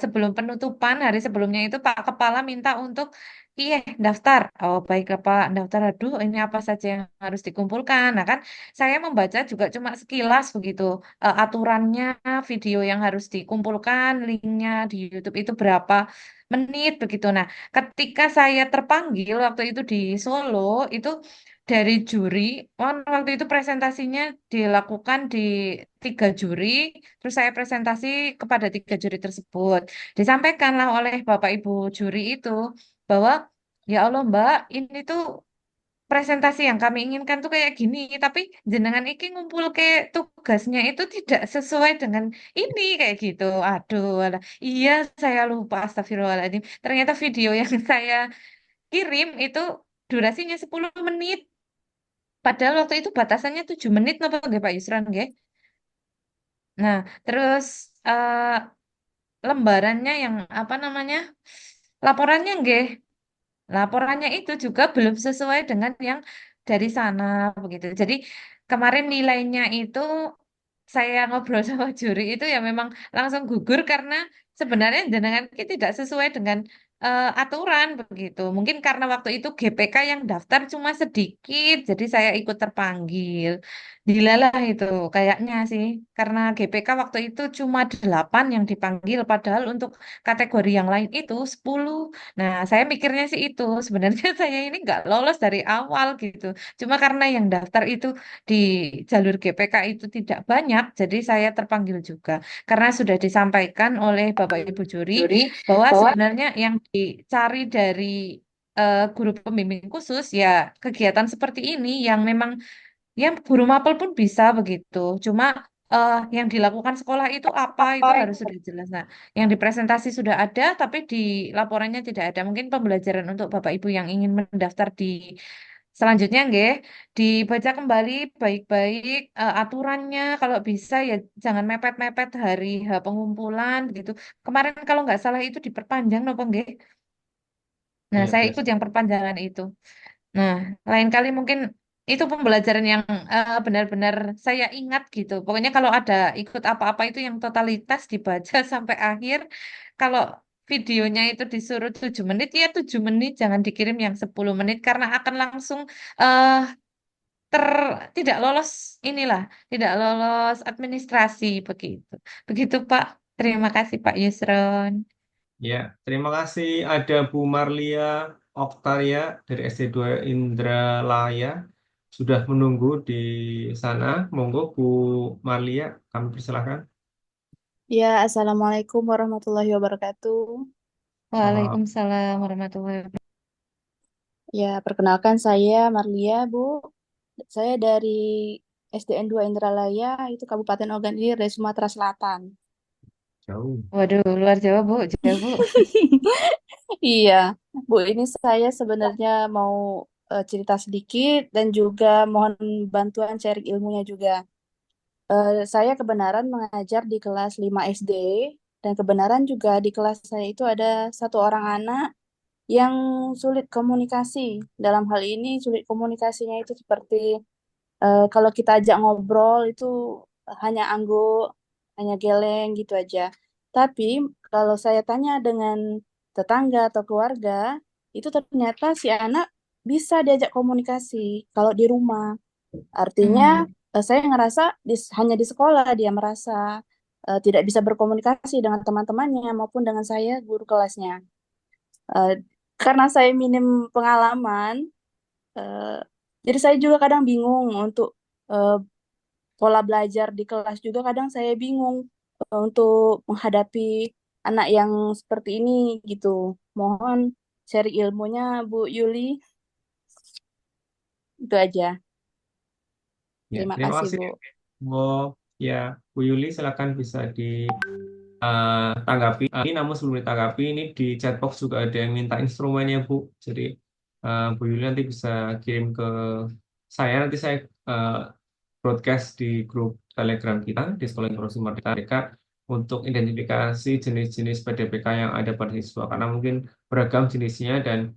sebelum penutupan, hari sebelumnya itu Pak Kepala minta untuk iya daftar. Oh baiklah Pak, daftar. Aduh, ini apa saja yang harus dikumpulkan. Nah kan saya membaca juga cuma sekilas begitu. Aturannya, video yang harus dikumpulkan, linknya di YouTube itu berapa menit begitu. Nah, ketika saya terpanggil waktu itu di Solo, itu dari juri, waktu itu presentasinya dilakukan di 3 juri. Terus saya presentasi kepada 3 juri tersebut. Disampaikanlah oleh Bapak Ibu juri itu bahwa ya Allah Mbak, ini tuh presentasi yang kami inginkan tuh kayak gini, tapi jenengan iki ngumpul ke tugasnya itu tidak sesuai dengan ini kayak gitu. Aduh, alah. Iya saya lupa, astagfirullahaladzim. Ternyata video yang saya kirim itu durasinya 10 menit. Padahal waktu itu batasannya 7 menit, napa nggih Pak Yusran nggih? Nah, terus eh, lembarannya yang apa namanya? Laporannya nggih. Laporannya itu juga belum sesuai dengan yang dari sana begitu. Jadi kemarin nilainya itu saya ngobrol sama juri itu ya memang langsung gugur karena sebenarnya jenengan ini tidak sesuai dengan aturan begitu. Mungkin karena waktu itu GPK yang daftar cuma sedikit, jadi saya ikut terpanggil. Dilalah itu kayaknya sih, karena GPK waktu itu cuma 8 yang dipanggil, padahal untuk kategori yang lain itu 10. Nah, saya mikirnya sih itu, sebenarnya saya ini nggak lolos dari awal gitu. Cuma karena yang daftar itu di jalur GPK itu tidak banyak, jadi saya terpanggil juga. Karena sudah disampaikan oleh Bapak Ibu juri Juri bahwa bahwa sebenarnya yang dicari dari guru pembimbing khusus ya kegiatan seperti ini yang memang ya guru mapel pun bisa begitu. Cuma yang dilakukan sekolah itu apa itu apa harus itu? sudah jelas. Nah, yang di presentasi sudah ada tapi di laporannya tidak ada. Mungkin pembelajaran untuk Bapak Ibu yang ingin mendaftar di selanjutnya nggih, dibaca kembali baik-baik aturannya kalau bisa ya jangan mepet-mepet hari H pengumpulan gitu. Kemarin kalau nggak salah itu diperpanjang nopo nggih? Nah, Iya, saya ikut biasa. yang perpanjangan itu. Nah, lain kali mungkin itu pembelajaran yang benar-benar saya ingat gitu. Pokoknya kalau ada ikut apa-apa itu yang totalitas dibaca sampai akhir. Kalau videonya itu disuruh 7 menit, ya 7 menit. Jangan dikirim yang 10 menit karena akan langsung eh ter tidak lolos inilah, tidak lolos administrasi begitu. Begitu Pak. Terima kasih Pak Yusron. Ya, terima kasih. Ada Bu Marlia Oktaria dari SD2 Indralaya sudah menunggu di sana. Monggo Bu Marlia, kami persilahkan. Ya, Assalamualaikum warahmatullahi wabarakatuh. Salam. Waalaikumsalam warahmatullahi wabarakatuh. Ya, perkenalkan saya Marlia, Bu. Saya dari SDN 2 Indralaya, itu Kabupaten Ogan Ilir dari Sumatera Selatan. Jauh. Waduh, luar Jawa Bu, jauh Bu. Iya, Bu, ini saya sebenarnya mau cerita sedikit dan juga mohon bantuan sharing ilmunya juga. Saya kebenaran mengajar di kelas 5 SD dan kebenaran juga di kelas saya itu ada satu orang anak yang sulit komunikasi. Dalam hal ini sulit komunikasinya itu seperti kalau kita ajak ngobrol itu hanya angguk, hanya geleng gitu aja. Tapi kalau saya tanya dengan tetangga atau keluarga, itu ternyata si anak bisa diajak komunikasi kalau di rumah. Artinya Hmm. saya ngerasa hanya di sekolah dia merasa tidak bisa berkomunikasi dengan teman-temannya maupun dengan saya guru kelasnya. Eh, karena saya minim pengalaman, eh, jadi saya juga kadang bingung untuk eh, pola belajar di kelas juga kadang saya bingung untuk menghadapi anak yang seperti ini gitu. Mohon share ilmunya Bu Yuli, itu aja. Ya, Terima terima kasih kasih. Bu. Oh, ya, Bu Yuli silakan bisa ditanggapi. Ini namun sebelum ditanggapi, ini di chatbox juga ada yang minta instrumennya, Bu. Jadi Bu Yuli nanti bisa kirim ke saya. Nanti saya eh, broadcast di grup Telegram kita di Sekolah Informasi Merdeka untuk identifikasi jenis-jenis PDPK yang ada pada siswa. Karena mungkin beragam jenisnya dan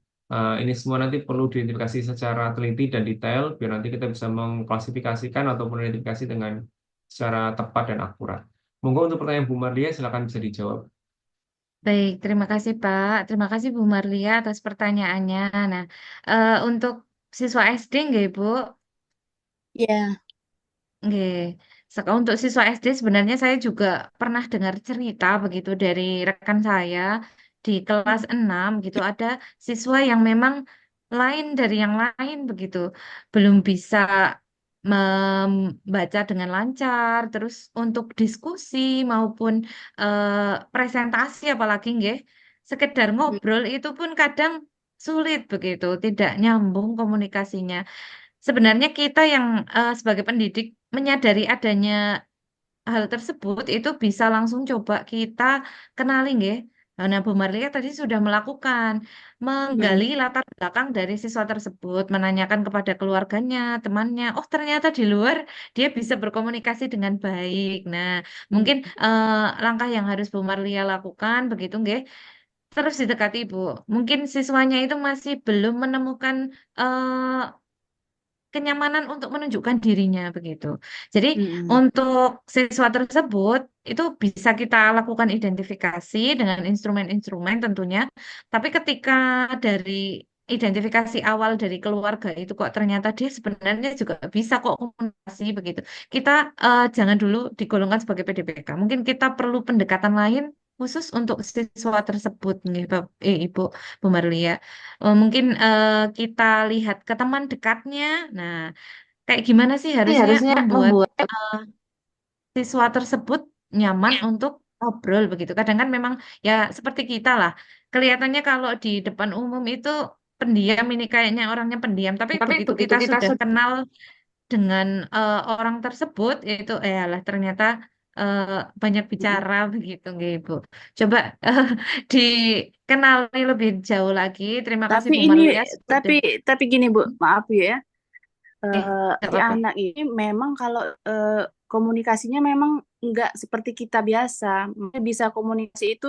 ini semua nanti perlu diidentifikasi secara teliti dan detail biar nanti kita bisa mengklasifikasikan atau mengidentifikasi dengan secara tepat dan akurat. Monggo untuk pertanyaan Bu Marlia, silakan bisa dijawab. Baik, terima kasih Pak. Terima kasih Bu Marlia atas pertanyaannya. Nah, untuk siswa SD nggih Bu? Ya, Nggih. Untuk siswa SD sebenarnya saya juga pernah dengar cerita begitu dari rekan saya di kelas 6 gitu ada siswa yang memang lain dari yang lain begitu. Belum bisa membaca dengan lancar, terus untuk diskusi maupun presentasi apalagi nggih, sekedar ngobrol itu pun kadang sulit begitu, tidak nyambung komunikasinya. Sebenarnya kita yang sebagai pendidik menyadari adanya hal tersebut itu bisa langsung coba kita kenali nggih. Nah, Bu Marlia tadi sudah melakukan menggali latar belakang dari siswa tersebut, menanyakan kepada keluarganya, temannya. Oh, ternyata di luar dia bisa berkomunikasi dengan baik. Nah, mungkin langkah yang harus Bu Marlia lakukan begitu nggih. Terus didekati Ibu. Mungkin siswanya itu masih belum menemukan kenyamanan untuk menunjukkan dirinya begitu. Jadi Mm-mm. untuk siswa tersebut itu bisa kita lakukan identifikasi dengan instrumen-instrumen tentunya. Tapi ketika dari identifikasi awal dari keluarga itu kok ternyata dia sebenarnya juga bisa kok komunikasi begitu. Kita jangan dulu digolongkan sebagai PDPK. Mungkin kita perlu pendekatan lain khusus untuk siswa tersebut, nih, Ibu Bu Marlia. Mungkin kita lihat ke teman dekatnya. Nah, kayak gimana sih harusnya membuat siswa tersebut nyaman untuk ngobrol begitu. Kadang kan memang ya seperti kita lah. Kelihatannya kalau di depan umum itu pendiam ini kayaknya orangnya pendiam, tapi begitu kita sudah kenal dengan orang tersebut yaitu lah ternyata eh, banyak Mm-mm. bicara begitu nggih, Ibu. Coba eh, dikenali lebih jauh lagi. Terima kasih Tapi Bu ini, Marlia sudah tapi gini Bu, maaf ya. nggak Si apa-apa. anak ini memang kalau komunikasinya memang nggak seperti kita biasa. Bisa komunikasi itu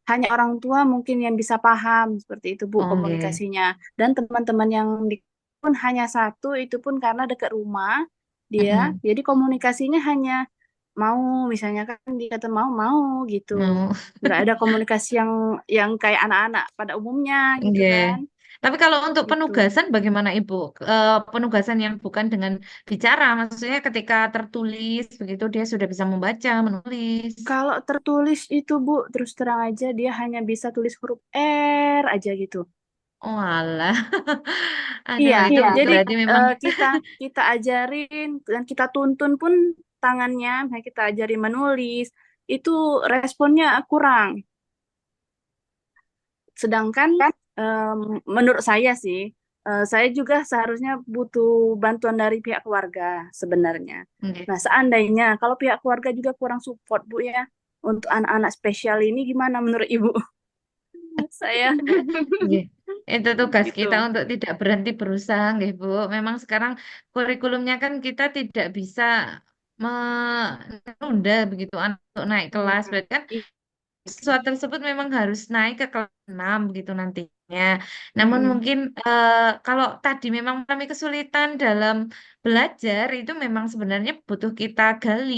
hanya orang tua mungkin yang bisa paham seperti itu Bu Oh, nggih. komunikasinya. Dan teman-teman yang di pun hanya satu, itu pun karena dekat rumah dia. Mm-mm. Jadi komunikasinya hanya mau, misalnya kan dikata mau gitu. Mau. Nggak ada komunikasi yang kayak anak-anak pada umumnya gitu Oke. kan. Tapi kalau untuk Gitu. penugasan bagaimana Ibu? Penugasan yang bukan dengan bicara, maksudnya ketika tertulis begitu dia sudah bisa membaca, menulis. Kalau tertulis itu Bu, terus terang aja dia hanya bisa tulis huruf R aja gitu. Oh alah. Aduh, Iya, itu jadi berarti memang kita kita ajarin dan kita tuntun pun tangannya, nah kita ajarin menulis, itu responnya kurang. Sedangkan menurut saya sih, saya juga seharusnya butuh bantuan dari pihak keluarga sebenarnya. Oke. Nah, seandainya kalau pihak keluarga juga kurang support Bu ya, untuk anak-anak spesial ini gimana menurut Ibu? Saya Oke. Itu tugas kita gitu. untuk tidak berhenti berusaha, nggih, Bu. Memang sekarang kurikulumnya kan kita tidak bisa menunda begitu anak untuk naik kelas. Hmm. Berarti kan siswa tersebut memang harus naik ke kelas 6 gitu nantinya. Namun Mm-mm. mungkin kalau tadi memang kami kesulitan dalam belajar itu memang sebenarnya butuh kita gali.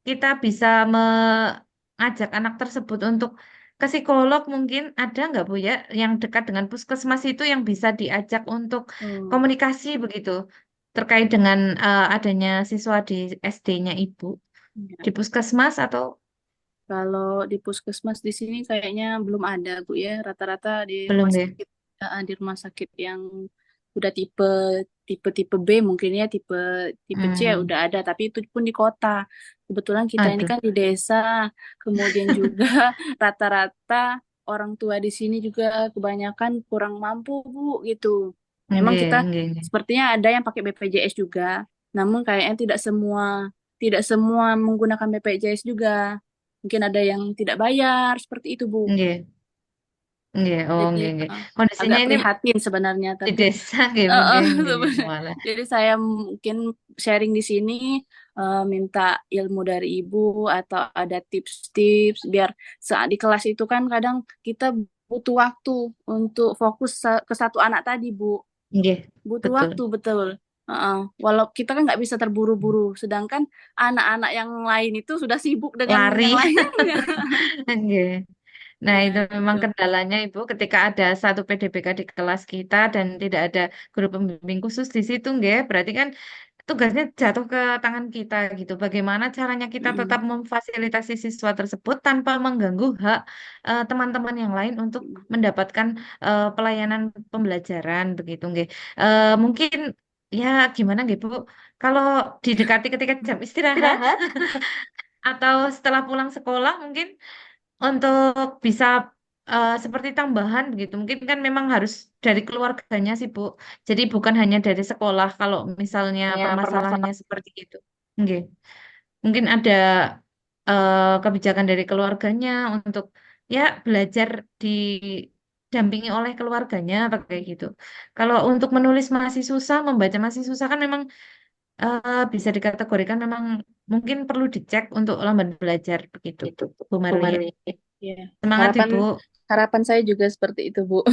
Kita bisa mengajak anak tersebut untuk ke psikolog mungkin ada nggak Bu ya yang dekat dengan puskesmas itu yang bisa diajak untuk Oh, komunikasi begitu terkait dengan adanya siswa di SD-nya Ibu iya. di puskesmas atau Kalau di puskesmas di sini kayaknya belum ada Bu ya. Rata-rata belum deh? di rumah sakit yang udah tipe tipe tipe B mungkin ya, tipe tipe C Hmm. udah ada, tapi itu pun di kota. Kebetulan kita ini Aduh. kan di desa, kemudian juga rata-rata orang tua di sini juga kebanyakan kurang mampu Bu gitu. Memang Nggih, kita nggih, nggih. sepertinya ada yang pakai BPJS juga, namun kayaknya tidak semua menggunakan BPJS juga. Mungkin ada yang tidak bayar seperti itu, Bu. Nggih, nggih. Oh, Jadi nggih, nggih. Kondisinya agak ini prihatin sebenarnya, di tapi desa nggih, Bu, eh, nggih, nggih. sebenarnya. Walah. Jadi saya mungkin sharing di sini, minta ilmu dari Ibu atau ada tips-tips biar saat di kelas itu kan kadang kita butuh waktu untuk fokus ke satu anak tadi, Bu. Nggih, Butuh betul. waktu betul. Walau kita kan nggak bisa terburu-buru, sedangkan anak-anak yang lain itu sudah sibuk dengan Lari. yang lainnya. Nggih. Nah, Ya, itu memang gitu. kendalanya Ibu ketika ada satu PDPK di kelas kita dan tidak ada guru pembimbing khusus di situ, nggih. Berarti kan tugasnya jatuh ke tangan kita gitu. Bagaimana caranya kita tetap Mm-mm. memfasilitasi siswa tersebut tanpa mengganggu hak teman-teman yang lain untuk mendapatkan pelayanan pembelajaran begitu, nggih. Mungkin ya gimana nggih, Bu? Kalau didekati ketika jam istirahat atau setelah pulang sekolah mungkin untuk bisa seperti tambahan gitu. Mungkin kan memang harus dari keluarganya sih, Bu. Jadi bukan hanya dari sekolah kalau misalnya permasalahannya seperti itu. Nggih. Mungkin ada kebijakan dari keluarganya untuk ya belajar didampingi oleh keluarganya apa kayak gitu. Kalau untuk menulis masih susah, membaca masih susah kan memang bisa dikategorikan memang mungkin perlu dicek untuk lambat belajar begitu, Bu Marlia. Ya, Semangat harapan Ibu. harapan saya juga seperti itu, Bu.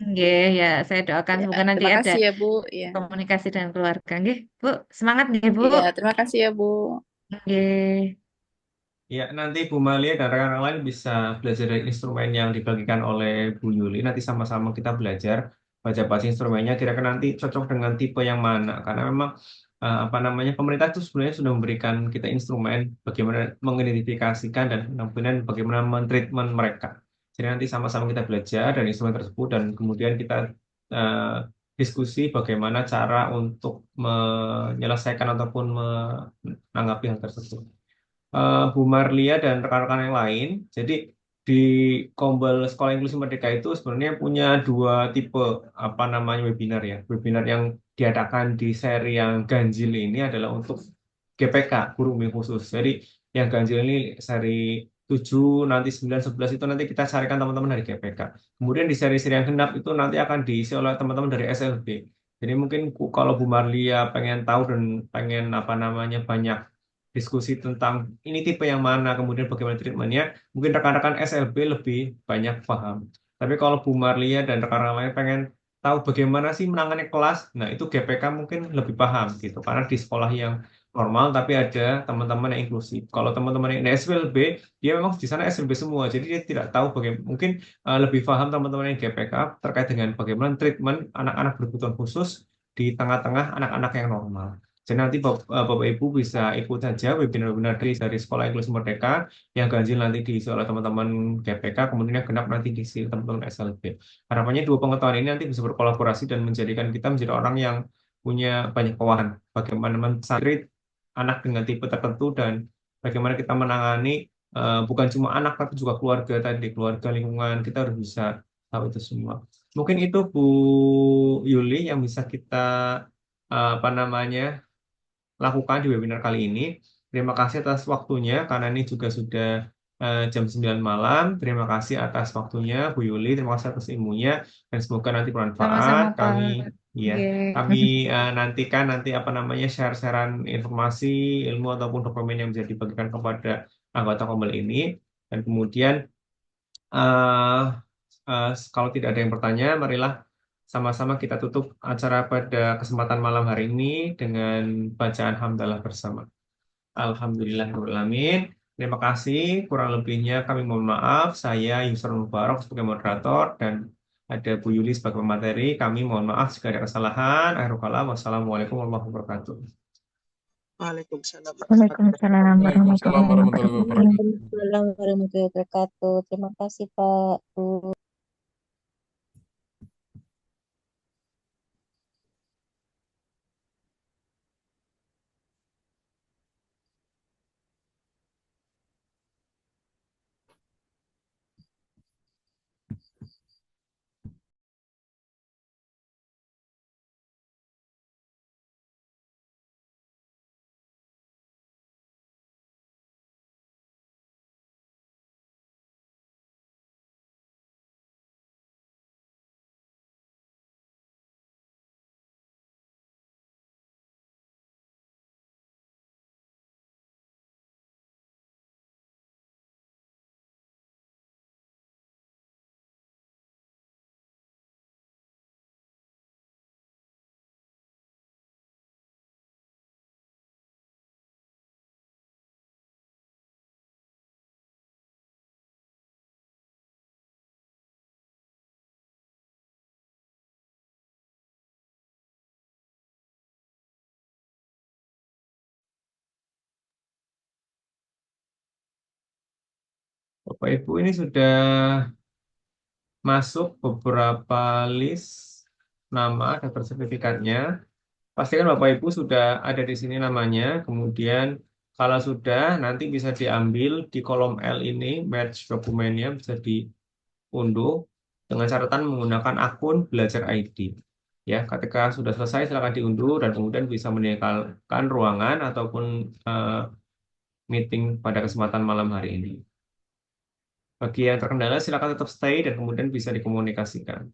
Nggih, ya saya doakan Ya, semoga nanti terima ada kasih ya Bu. Ya, komunikasi dengan keluarga. Nggih, Bu. Semangat nggih, Bu. iya, terima kasih ya Bu. Nggih. Ya, nanti Bu Malia dan rekan-rekan lain bisa belajar dari instrumen yang dibagikan oleh Bu Yuli. Nanti sama-sama kita belajar baca-baca instrumennya. Kira-kira nanti cocok dengan tipe yang mana? Karena memang apa namanya pemerintah itu sebenarnya sudah memberikan kita instrumen bagaimana mengidentifikasikan dan kemudian bagaimana mentreatment mereka. Jadi nanti sama-sama kita belajar dari instrumen tersebut dan kemudian kita eh, diskusi bagaimana cara untuk menyelesaikan ataupun menanggapi hal tersebut. Bu Marlia dan rekan-rekan yang lain. Jadi di Kombel Sekolah Inklusi Merdeka itu sebenarnya punya dua tipe apa namanya webinar ya. Webinar yang diadakan di seri yang ganjil ini adalah untuk GPK, guru bimbing khusus. Jadi yang ganjil ini seri 7, nanti 9, 11 itu nanti kita carikan teman-teman dari GPK. Kemudian di seri-seri yang genap itu nanti akan diisi oleh teman-teman dari SLB. Jadi mungkin kalau Bu Marlia pengen tahu dan pengen apa namanya banyak diskusi tentang ini tipe yang mana, kemudian bagaimana treatmentnya, mungkin rekan-rekan SLB lebih banyak paham. Tapi kalau Bu Marlia dan rekan-rekan lain pengen tahu bagaimana sih menangani kelas, nah itu GPK mungkin lebih paham gitu, karena di sekolah yang normal tapi ada teman-teman yang inklusif. Kalau teman-teman yang di SLB, dia memang di sana SLB semua, jadi dia tidak tahu bagaimana, mungkin lebih paham teman-teman yang GPK terkait dengan bagaimana treatment anak-anak berkebutuhan khusus di tengah-tengah anak-anak yang normal. Jadi nanti Bapak Ibu bisa ikut saja webinar-webinar dari Sekolah Inklusi Merdeka yang ganjil nanti diisi oleh teman-teman GPK, kemudian yang genap nanti diisi teman-teman SLB. Harapannya dua pengetahuan ini nanti bisa berkolaborasi dan menjadikan kita menjadi orang yang punya banyak pewahan. Bagaimana mencari anak dengan tipe tertentu dan bagaimana kita menangani bukan cuma anak tapi juga keluarga tadi, keluarga lingkungan, kita harus bisa tahu itu semua. Mungkin itu Bu Yuli yang bisa kita apa namanya lakukan di webinar kali ini. Terima kasih atas waktunya, karena ini juga sudah jam 9 malam. Terima kasih atas waktunya, Bu Yuli. Terima kasih atas ilmunya, dan semoga nanti bermanfaat. Sama-sama, Pak. Ya, Nggih. kami nantikan nanti apa namanya share-sharean informasi, ilmu ataupun dokumen yang bisa dibagikan kepada anggota Kombel ini. Dan kemudian eh, kalau tidak ada yang bertanya, marilah sama-sama kita tutup acara pada kesempatan malam hari ini dengan bacaan hamdalah bersama. Alhamdulillahirrahmanirrahim. Terima kasih. Kurang lebihnya kami mohon maaf. Saya Yusron Mubarak sebagai moderator dan ada Bu Yuli sebagai pemateri. Kami mohon maaf jika ada kesalahan. Akhirul kalam. Wassalamualaikum warahmatullahi wabarakatuh. Waalaikumsalam. Waalaikumsalam Waalaikumsalam warahmatullahi warahmatullahi wabarakatuh. wabarakatuh. Waalaikumsalam warahmatullahi wabarakatuh. Terima kasih Pak Bu. Bapak Ibu ini sudah masuk beberapa list nama daftar sertifikatnya. Pastikan Bapak Ibu sudah ada di sini namanya. Kemudian kalau sudah nanti bisa diambil di kolom L ini, match dokumennya bisa diunduh dengan catatan menggunakan akun Belajar ID. Ya, ketika sudah selesai silakan diunduh dan kemudian bisa meninggalkan ruangan ataupun meeting pada kesempatan malam hari ini. Bagi yang terkendala silakan tetap stay dan kemudian bisa dikomunikasikan.